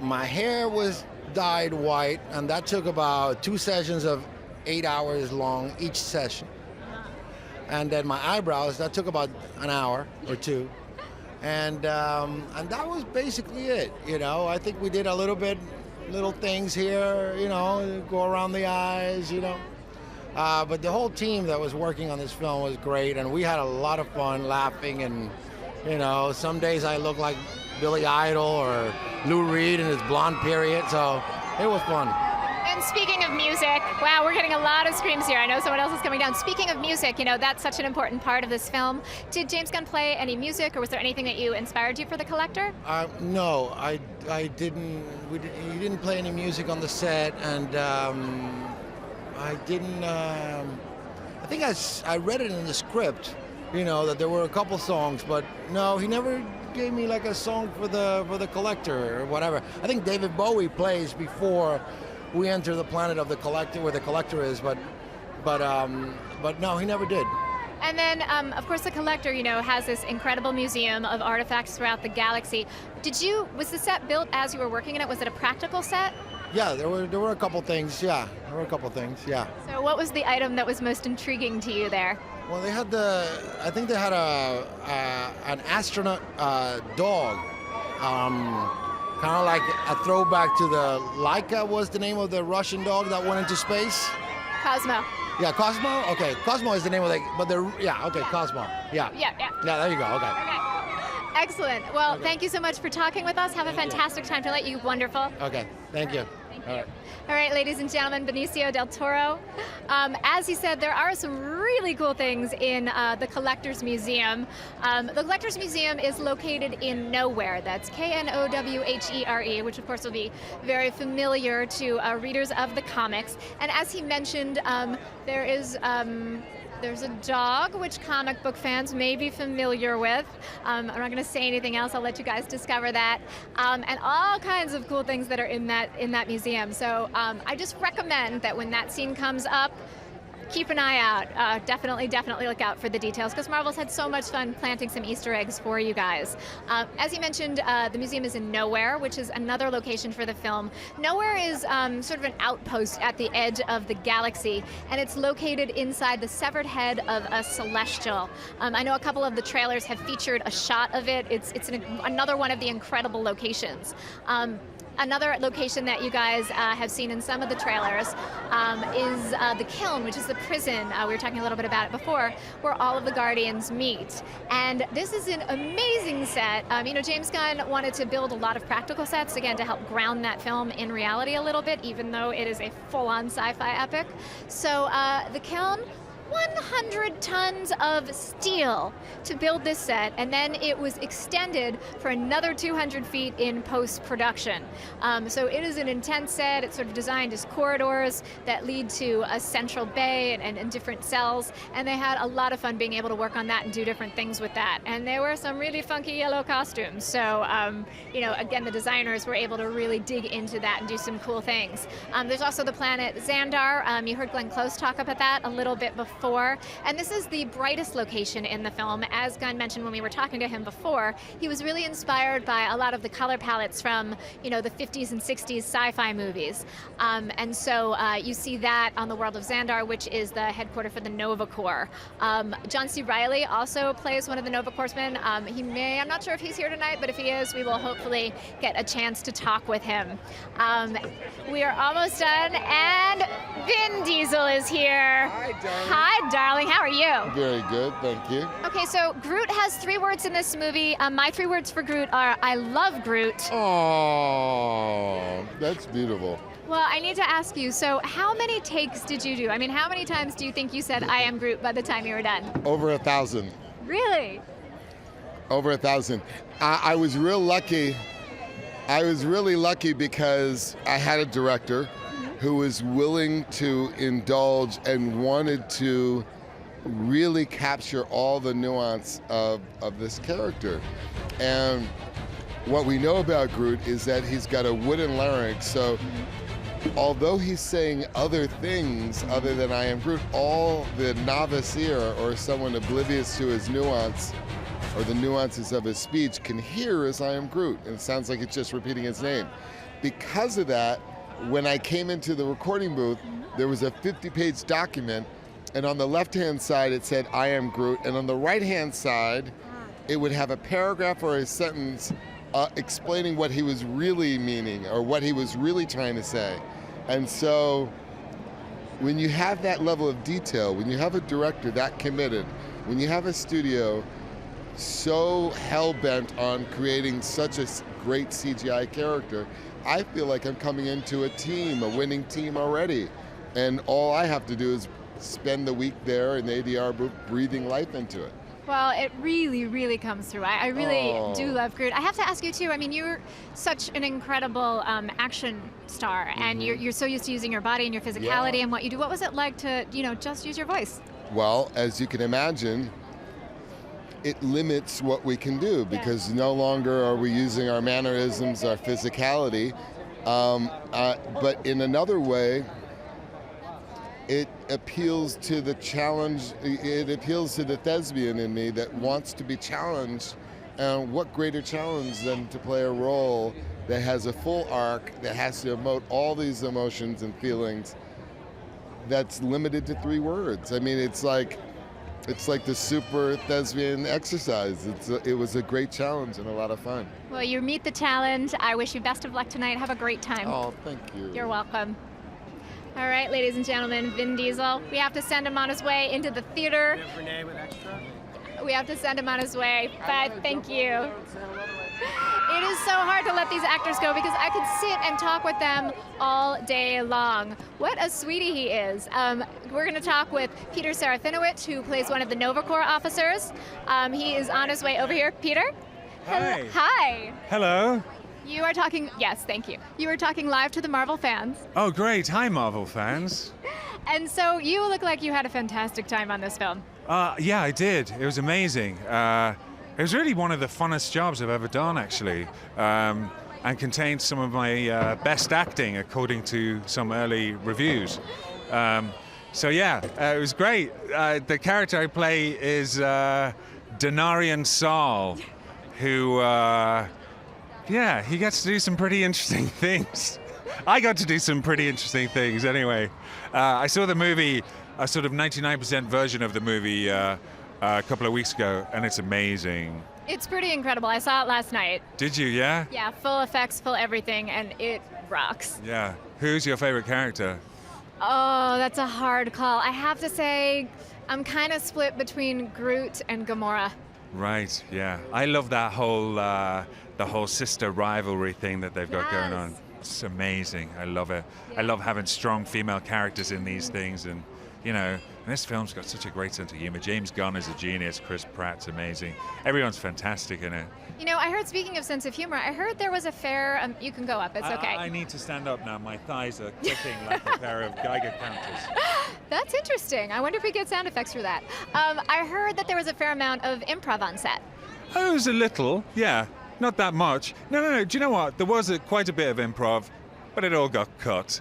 my hair was dyed white, and that took about 2 sessions of 8 hours long each session. And then my eyebrows, that took about an hour or two. And that was basically it. I think we did little things here, go around the eyes, But the whole team that was working on this film was great, and we had a lot of fun laughing. And, some days I look like Billy Idol or Lou Reed in his blonde period, so it was fun. And speaking of music, wow, we're getting a lot of screams here. I know someone else is coming down. Speaking of music, that's such an important part of this film. Did James Gunn play any music, or was there anything that inspired you for The Collector? No, I didn't. He didn't play any music on the set, and I didn't. I think I read it in the script, that there were a couple songs, but no, he never gave me like a song for the Collector or whatever. I think David Bowie plays before we enter the planet of the Collector, where the Collector is, but no, he never did. And then, of course, the Collector, has this incredible museum of artifacts throughout the galaxy. Was the set built as you were working in it? Was it a practical set? Yeah, there were a couple things. Yeah, there were a couple things. Yeah. So, what was the item that was most intriguing to you there? Well, I think they had an astronaut dog. Kind of like a throwback to the Laika was the name of the Russian dog that went into space. Cosmo. Yeah, Cosmo? Okay, Cosmo is the name of Cosmo. Yeah. Yeah, there you go, okay. Excellent. Well, Thank you so much for talking with us. Have a fantastic time tonight. You wonderful. Okay, thank you. All right. All right, ladies and gentlemen, Benicio del Toro. As he said, there are some really cool things in the Collector's Museum. The Collector's Museum is located in Nowhere. That's Knowhere, which of course will be very familiar to readers of the comics. And as he mentioned, there's a dog, which comic book fans may be familiar with. I'm not going to say anything else. I'll let you guys discover that. And all kinds of cool things that are in that museum. So I just recommend that when that scene comes up, keep an eye out. Definitely look out for the details, because Marvel's had so much fun planting some Easter eggs for you guys. As you mentioned, the museum is in Nowhere, which is another location for the film. Nowhere is sort of an outpost at the edge of the galaxy, and it's located inside the severed head of a celestial. I know a couple of the trailers have featured a shot of it. It's another one of the incredible locations. Another location that you guys have seen in some of the trailers is the Kiln, which is the prison. We were talking a little bit about it before, where all of the Guardians meet. And this is an amazing set. James Gunn wanted to build a lot of practical sets, again, to help ground that film in reality a little bit, even though it is a full-on sci-fi epic. So the Kiln, 100 tons of steel to build this set, and then it was extended for another 200 feet in post-production. So it is an intense set. It's sort of designed as corridors that lead to a central bay and different cells, and they had a lot of fun being able to work on that and do different things with that. And there were some really funky yellow costumes. So, again, the designers were able to really dig into that and do some cool things. There's also the planet Xandar. You heard Glenn Close talk about that a little bit before. And this is the brightest location in the film. As Gunn mentioned when we were talking to him before, he was really inspired by a lot of the color palettes from, the 50s and 60s sci-fi movies. And so you see that on the world of Xandar, which is the headquarters for the Nova Corps. John C. Reilly also plays one of the Nova Corpsmen. I'm not sure if he's here tonight, but if he is, we will hopefully get a chance to talk with him. We are almost done, and Vin Diesel is here. Hi, darling. Hi, darling. How are you? Very good, thank you. Okay, so Groot has 3 words in this movie. My 3 words for Groot are, I love Groot. Oh, that's beautiful. Well, I need to ask you, so how many takes did you do? I mean, how many times do you think you said, I am Groot by the time you were done? Over 1,000. Really? Over 1,000. I was real lucky. I was really lucky because I had a director who was willing to indulge and wanted to really capture all the nuance of this character. And what we know about Groot is that he's got a wooden larynx, so although he's saying other things other than I am Groot, all the novice ear or someone oblivious to his nuance or the nuances of his speech can hear as I am Groot, and it sounds like it's just repeating his name. Because of that, when I came into the recording booth, there was a 50-page document, and on the left-hand side it said, I am Groot, and on the right-hand side, it would have a paragraph or a sentence explaining what he was really meaning or what he was really trying to say. And so when you have that level of detail, when you have a director that committed, when you have a studio so hell-bent on creating such a great CGI character, I feel like I'm coming into a team, a winning team already. And all I have to do is spend the week there in the ADR booth breathing life into it. Well, it really, really comes through. I really do love Groot. I have to ask you too, I mean, you're such an incredible action star, and you're so used to using your body and your physicality and what you do. What was it like to, just use your voice? Well, as you can imagine, it limits what we can do because no longer are we using our mannerisms, our physicality, but in another way, it appeals to the challenge, it appeals to the thespian in me that wants to be challenged. And what greater challenge than to play a role that has a full arc, that has to emote all these emotions and feelings that's limited to 3 words. I mean, it's like the super thespian exercise. It was a great challenge and a lot of fun. Well, you meet the challenge. I wish you best of luck tonight. Have a great time. Oh, thank you. You're welcome. All right, ladies and gentlemen, Vin Diesel. We have to send him on his way into the theater. Renee with extra? We have to send him on his way, but thank you. It is so hard to let these actors go because I could sit and talk with them all day long. What a sweetie he is. We're going to talk with Peter Serafinowicz, who plays one of the Nova Corps officers. He is on his way over here. Peter? Hi. Hi. Hello. You are talking, yes, thank you. You are talking live to the Marvel fans. Oh, great. Hi, Marvel fans. And so you look like you had a fantastic time on this film. Yeah, I did. It was amazing. It was really one of the funnest jobs I've ever done, actually, and contained some of my best acting, according to some early reviews. So yeah, it was great. The character I play is Denarian Saul, who, yeah, he gets to do some pretty interesting things. I got to do some pretty interesting things anyway. I saw the movie, a sort of 99% version of the movie a couple of weeks ago, and it's amazing. It's pretty incredible. I saw it last night. Did you? Yeah. Yeah, full effects, full everything, and it rocks. Yeah. Who's your favorite character? Oh, that's a hard call. I have to say, I'm kind of split between Groot and Gamora. Right. Yeah. I love that whole the whole sister rivalry thing that they've got going on. It's amazing. I love it. I love having strong female characters in these things, and you know, and this film's got such a great sense of humor. James Gunn is a genius. Chris Pratt's amazing. Everyone's fantastic in it. You know, I heard, speaking of sense of humor, I heard there was a fair, you can go up, it's okay. I need to stand up now. My thighs are clicking like a pair of Geiger counters. That's interesting. I wonder if we get sound effects for that. I heard that there was a fair amount of improv on set. Oh, it was a little, yeah. Not that much. No. Do you know what? There was quite a bit of improv, but it all got cut.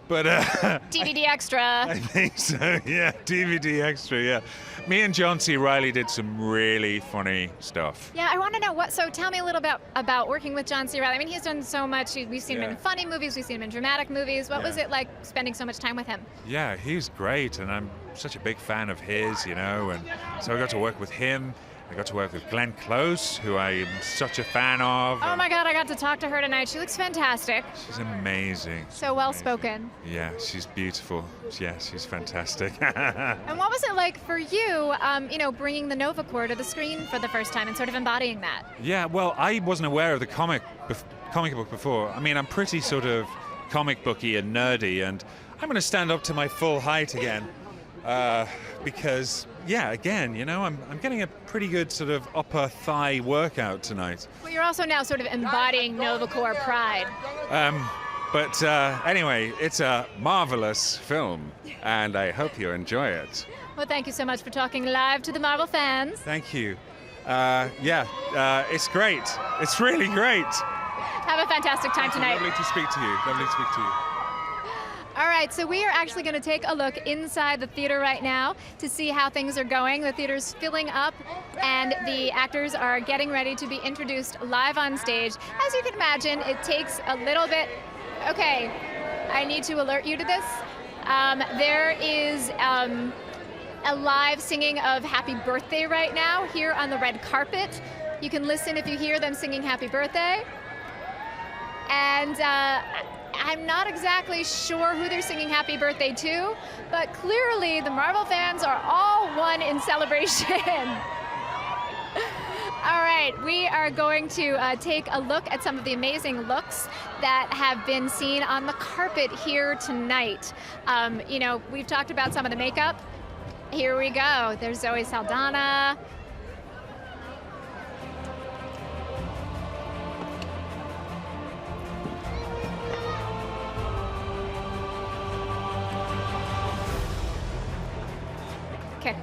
But DVD extra. I think so, yeah. DVD extra, yeah. Me and John C. Reilly did some really funny stuff. Yeah, I want to know so tell me a little bit about working with John C. Reilly. I mean, he's done so much. We've seen him in funny movies, we've seen him in dramatic movies. What was it like spending so much time with him? Yeah, he's great, and I'm such a big fan of his, you know, and so I got to work with him. I got to work with Glenn Close, who I am such a fan of. Oh my God, I got to talk to her tonight. She looks fantastic. She's amazing. So well spoken. Yeah, she's beautiful. Yeah, she's fantastic. And what was it like for you, bringing the Nova Corps to the screen for the first time and sort of embodying that? Yeah, well, I wasn't aware of the comic book before. I mean, I'm pretty sort of comic booky and nerdy, and I'm going to stand up to my full height again. Because, yeah, again, you know, I'm getting a pretty good sort of upper thigh workout tonight. Well, you're also now sort of embodying Nova Corps pride. But anyway, it's a marvelous film, and I hope you enjoy it. Well, thank you so much for talking live to the Marvel fans. Thank you. It's great. It's really great. Have a fantastic time tonight. Lovely to speak to you. Lovely to speak to you. All right, so we are actually going to take a look inside the theater right now to see how things are going. The theater's filling up, and the actors are getting ready to be introduced live on stage. As you can imagine, it takes a little bit. Okay, I need to alert you to this. There is a live singing of Happy Birthday right now here on the red carpet. You can listen if you hear them singing Happy Birthday. And I'm not exactly sure who they're singing Happy Birthday to, but clearly the Marvel fans are all one in celebration. All right, we are going to take a look at some of the amazing looks that have been seen on the carpet here tonight. We've talked about some of the makeup. Here we go. There's Zoe Saldana. Okay.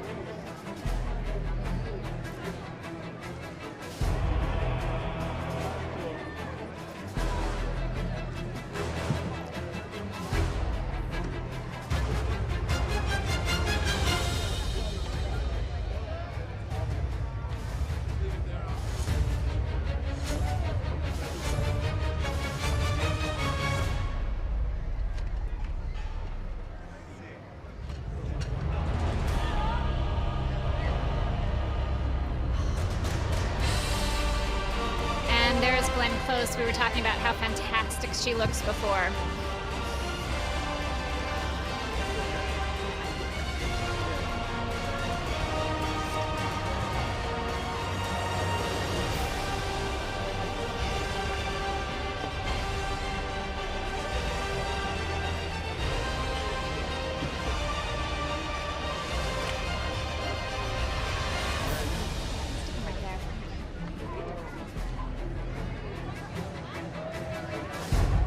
Close. We were talking about how fantastic she looks before.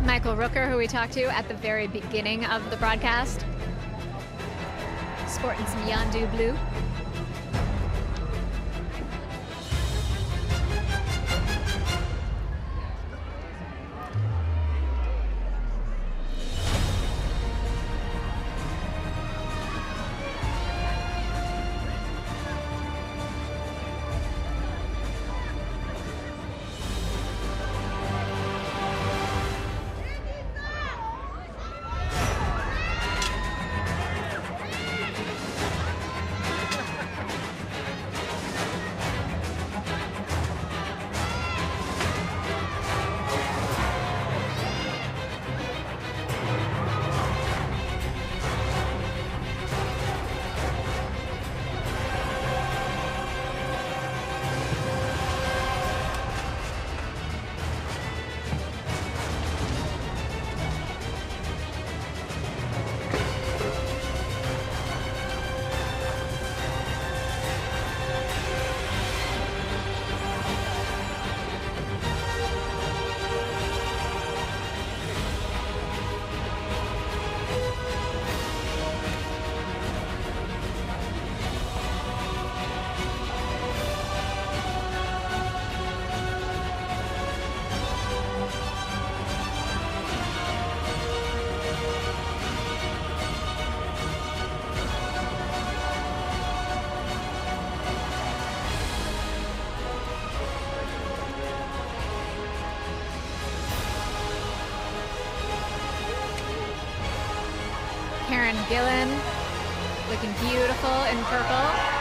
Michael Rooker, who we talked to at the very beginning of the broadcast, sporting some Yondu blue. Karen Gillan, looking beautiful in purple.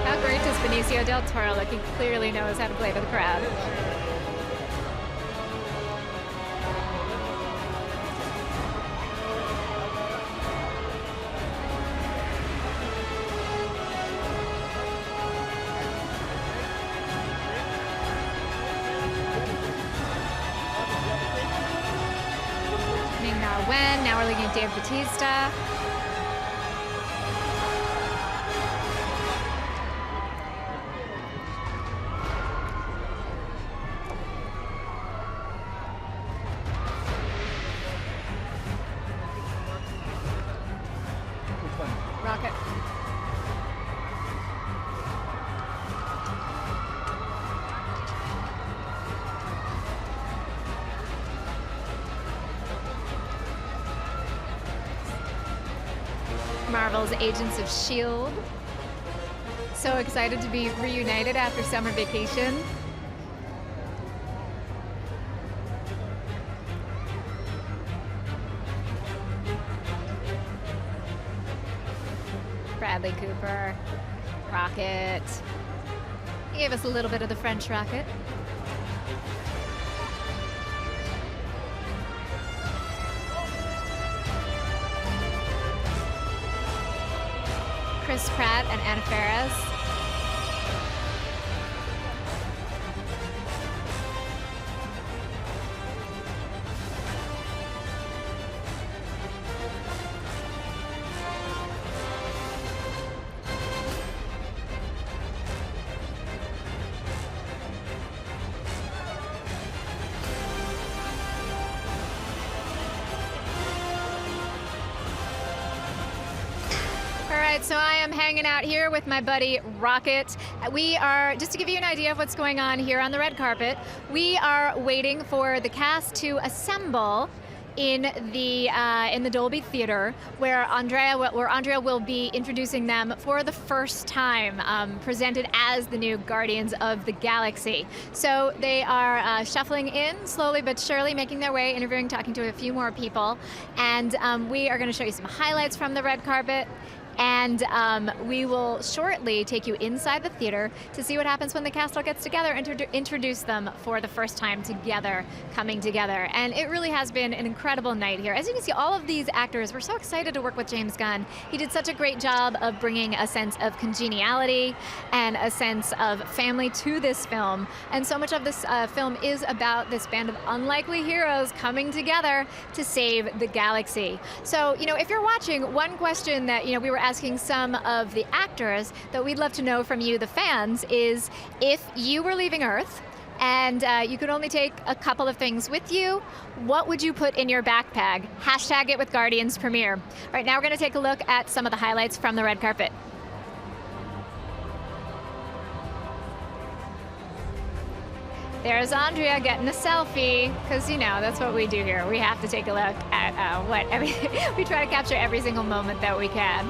How great does Benicio del Toro look? He clearly knows how to play to the crowd. Now we're looking at Dave Bautista. Rocket. Marvel's Agents of S.H.I.E.L.D. So excited to be reunited after summer vacation. Bradley Cooper, Rocket. He gave us a little bit of the French Rocket. Chris Pratt and Anna Faris. So I am hanging out here with my buddy Rocket. We are, just to give you an idea of what's going on here on the red carpet, we are waiting for the cast to assemble in the Dolby Theater, where Andrea will be introducing them for the first time, presented as the new Guardians of the Galaxy. So they are shuffling in slowly but surely, making their way, interviewing, talking to a few more people, and we are going to show you some highlights from the red carpet. And we will shortly take you inside the theater to see what happens when the cast all gets together and introduce them for the first time together, coming together. And it really has been an incredible night here. As you can see, all of these actors, we're so excited to work with James Gunn. He did such a great job of bringing a sense of congeniality and a sense of family to this film. And so much of this film is about this band of unlikely heroes coming together to save the galaxy. So, if you're watching, one question that, we were asking some of the actors that we'd love to know from you, the fans, is if you were leaving Earth and you could only take a couple of things with you, what would you put in your backpack? Hashtag it with Guardians Premiere. Right now we're going to take a look at some of the highlights from the red carpet. There's Andrea getting a selfie, because that's what we do here. We have to take a look at we try to capture every single moment that we can.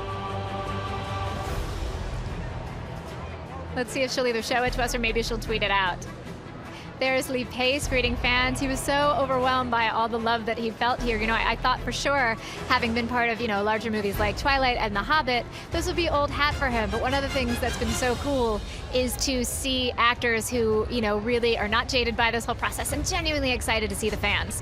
Let's see if she'll either show it to us or maybe she'll tweet it out. There's Lee Pace greeting fans. He was so overwhelmed by all the love that he felt here. I thought for sure, having been part of, larger movies like Twilight and The Hobbit, this would be old hat for him. But one of the things that's been so cool is to see actors who, really are not jaded by this whole process and genuinely excited to see the fans.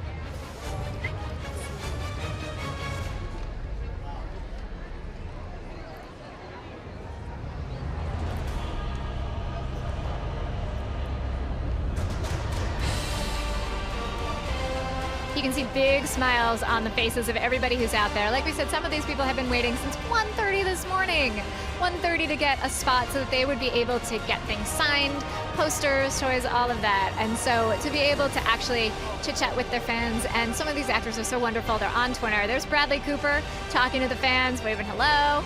You can see big smiles on the faces of everybody who's out there. Like we said, some of these people have been waiting since 1:30 this morning. 1:30 to get a spot so that they would be able to get things signed, posters, toys, all of that. And so to be able to actually chit-chat with their fans, and some of these actors are so wonderful. They're on Twitter. There's Bradley Cooper talking to the fans, waving hello.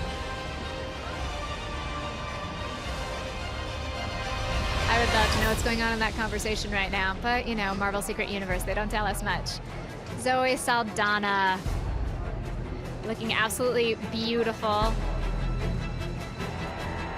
I would love to know what's going on in that conversation right now, but you know, Marvel Secret Universe, they don't tell us much. Zoe Saldana, looking absolutely beautiful.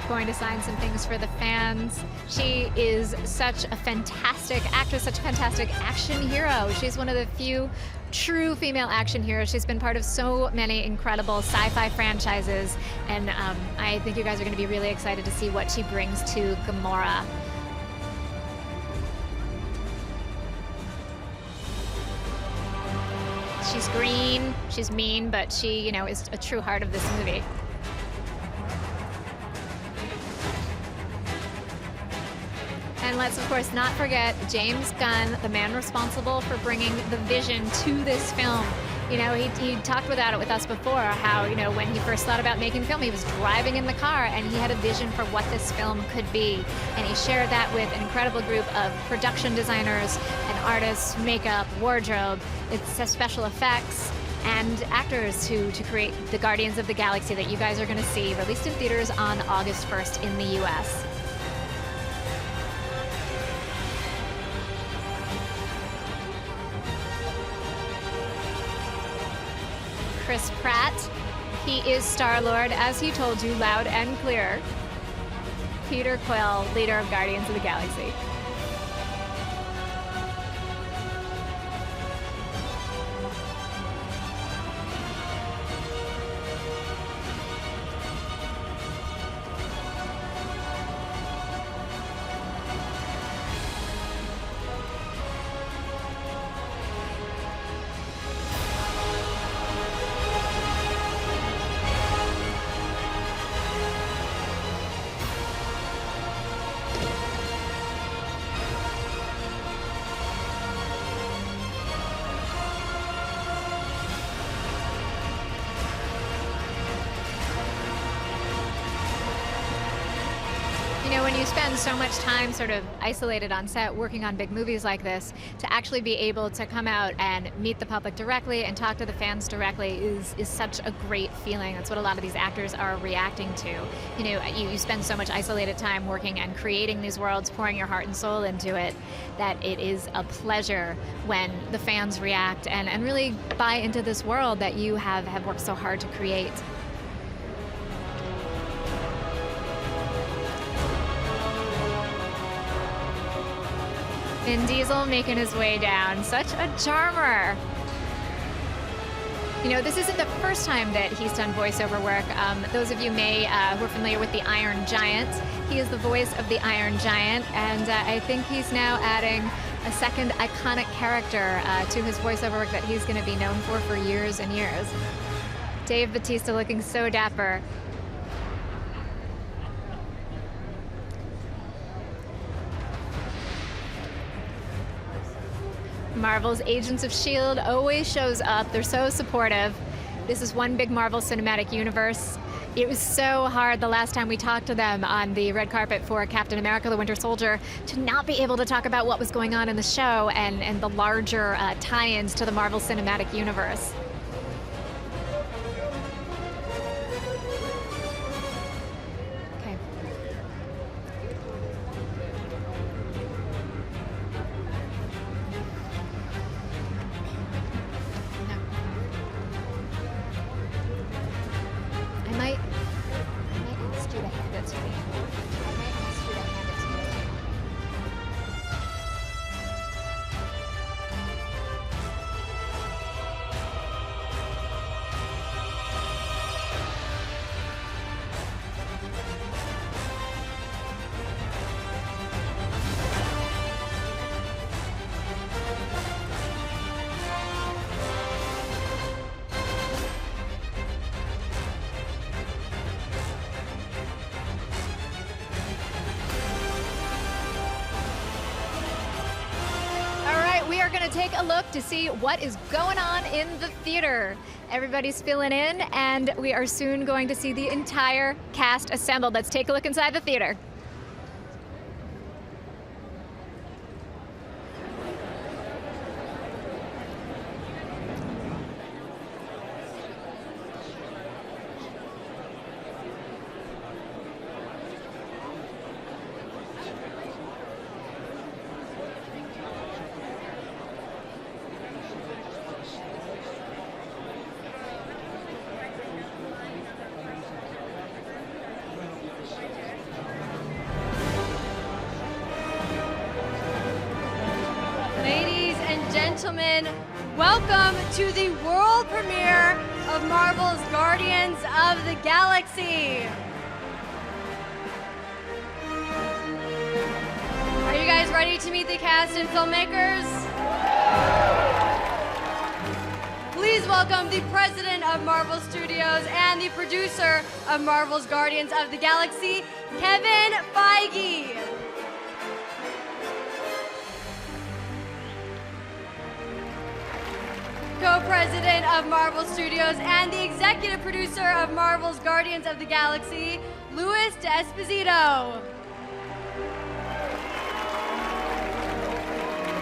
Going to sign some things for the fans. She is such a fantastic actress, such a fantastic action hero. She's one of the few true female action heroes. She's been part of so many incredible sci-fi franchises, and I think you guys are going to be really excited to see what she brings to Gamora. She's green, she's mean, but she, you know, is a true heart of this movie. And let's, of course, not forget James Gunn, the man responsible for bringing the vision to this film. You know, he talked about it with us before, how, you know, when he first thought about making film, he was driving in the car and he had a vision for what this film could be. And he shared that with an incredible group of production designers and artists, makeup, wardrobe, it's special effects, and actors to create the Guardians of the Galaxy that you guys are going to see, released in theaters on August 1st in the US. Chris Pratt, he is Star-Lord, as he told you loud and clear. Peter Quill, leader of Guardians of the Galaxy. When you spend so much time sort of isolated on set working on big movies like this, to actually be able to come out and meet the public directly and talk to the fans directly is such a great feeling. That's what a lot of these actors are reacting to. You know, you spend so much isolated time working and creating these worlds, pouring your heart and soul into it, that it is a pleasure when the fans react and really buy into this world that you have worked so hard to create. Vin Diesel making his way down. Such a charmer. You know, this isn't the first time that he's done voiceover work. Those of you who are familiar with the Iron Giant, he is the voice of the Iron Giant, and I think he's now adding a second iconic character to his voiceover work that he's going to be known for years and years. Dave Bautista looking so dapper. Marvel's Agents of S.H.I.E.L.D. always shows up. They're so supportive. This is one big Marvel Cinematic Universe. It was so hard the last time we talked to them on the red carpet for Captain America: The Winter Soldier to not be able to talk about what was going on in the show and the larger tie-ins to the Marvel Cinematic Universe. going to take a look to see what is going on in the theater. Everybody's filling in, and we are soon going to see the entire cast assembled. Let's take a look inside the theater. Ladies and gentlemen, welcome to the world premiere of Marvel's Guardians of the Galaxy. Are you guys ready to meet the cast and filmmakers? Please welcome the president of Marvel Studios and the producer of Marvel's Guardians of the Galaxy, Kevin Feige. Co-president of Marvel Studios and the executive producer of Marvel's Guardians of the Galaxy, Louis D'Esposito.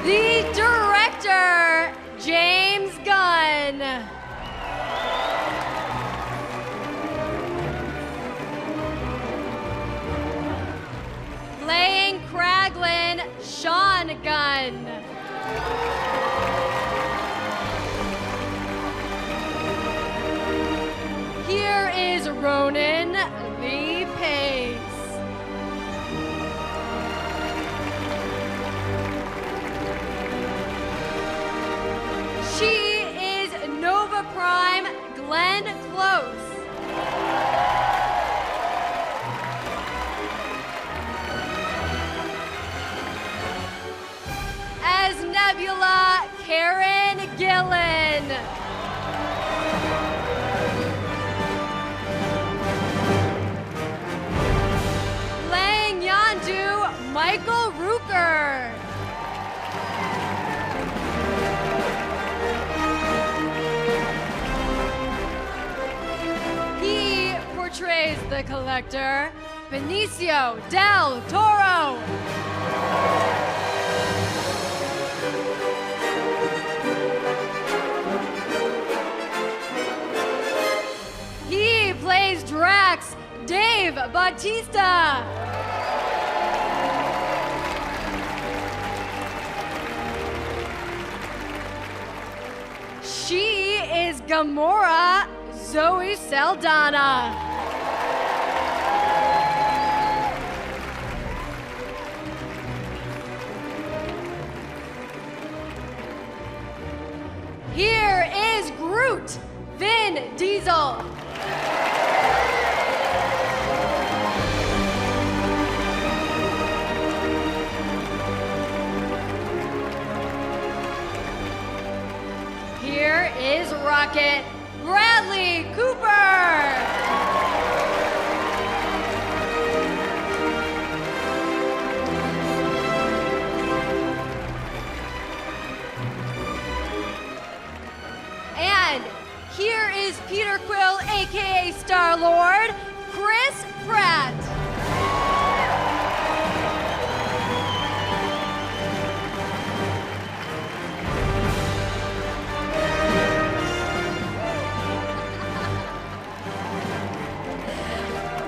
The director, James Gunn. Playing Kraglin, Sean Gunn. Here is Ronan Lee Pace. She is Nova Prime Glenn Close. As Nebula, Karen Gillan. Michael Rooker. He portrays the Collector, Benicio del Toro. He plays Drax, Dave Bautista. She is Gamora, Zoe Saldana. Here is Groot, Vin Diesel. Here is Rocket, Bradley Cooper. And here is Peter Quill, aka Star-Lord, Chris Pratt.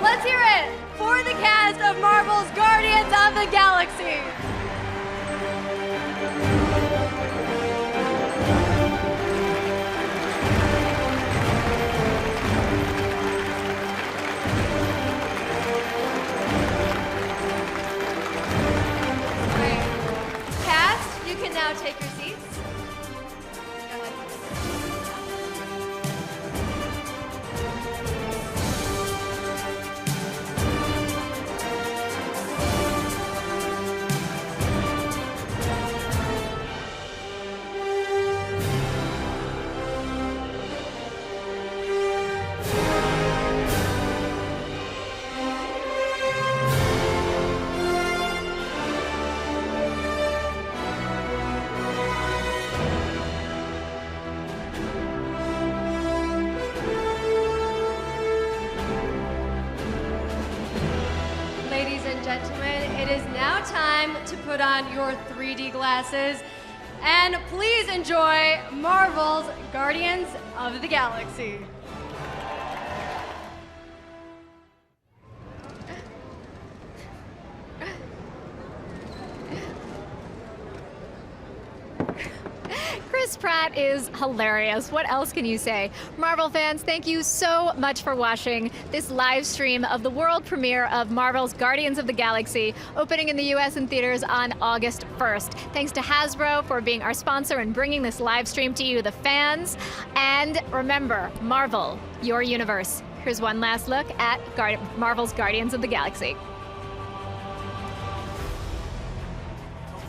Let's hear it for the cast of Marvel's Guardians of the Galaxy. Great. Cast, you can now take your seats. Go ahead. forget to put on your 3D glasses. And please enjoy Marvel's Guardians of the Galaxy. Chris Pratt is hilarious. What else can you say? Marvel fans, thank you so much for watching this live stream of the world premiere of Marvel's Guardians of the Galaxy, opening in the US and theaters on August 1st. Thanks to Hasbro for being our sponsor and bringing this live stream to you, the fans. And remember, Marvel, your universe. Here's one last look at Marvel's Guardians of the Galaxy.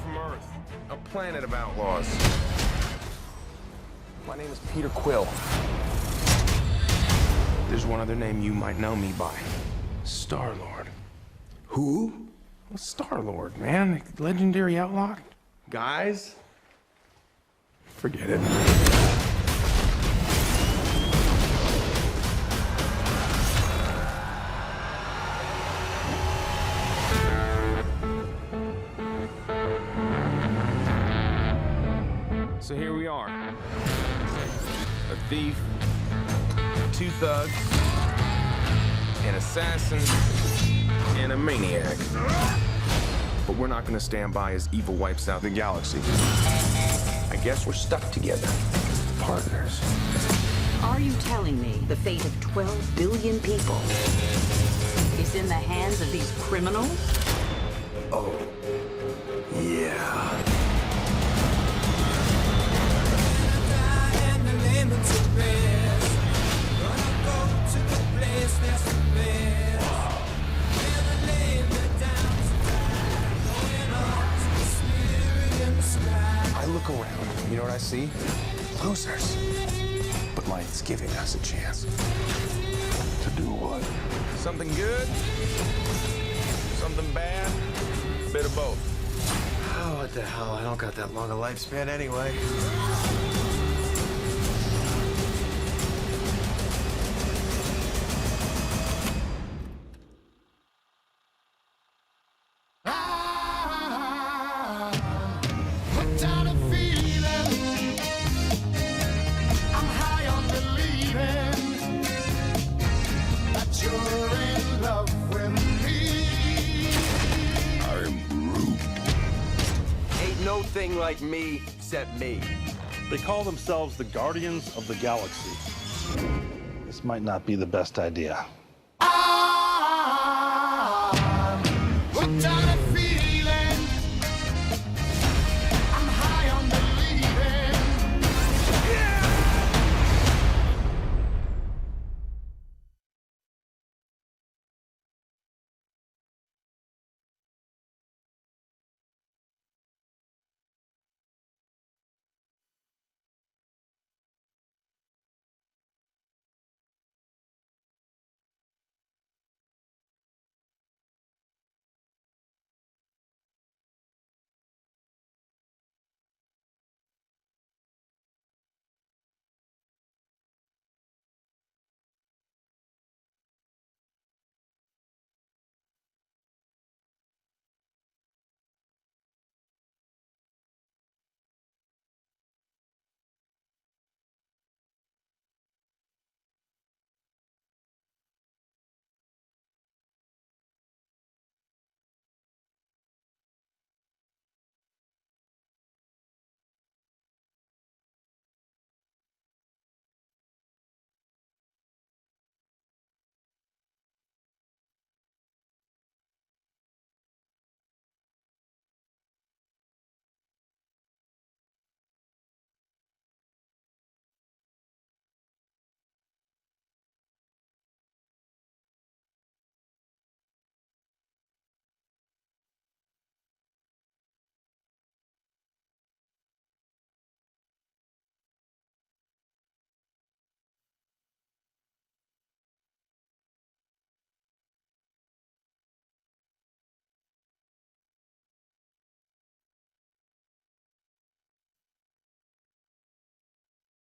From Earth, a planet of outlaws. My name is Peter Quill. There's one other name you might know me by. Star-Lord. Who? Well, Star-Lord, man. Legendary outlaw. Guys, forget it. So here we are. A thief, 2 thugs, an assassin, and a maniac. But we're not gonna stand by as evil wipes out the galaxy. I guess we're stuck together, partners. Are you telling me the fate of 12 billion people is in the hands of these criminals? Oh, yeah. I look around, you know what I see? Losers. But life's giving us a chance. To do what? Something good, something bad, bit of both. Oh, what the hell? I don't got that long a lifespan anyway. Thing like me, except me. They call themselves the Guardians of the Galaxy. This might not be the best idea. What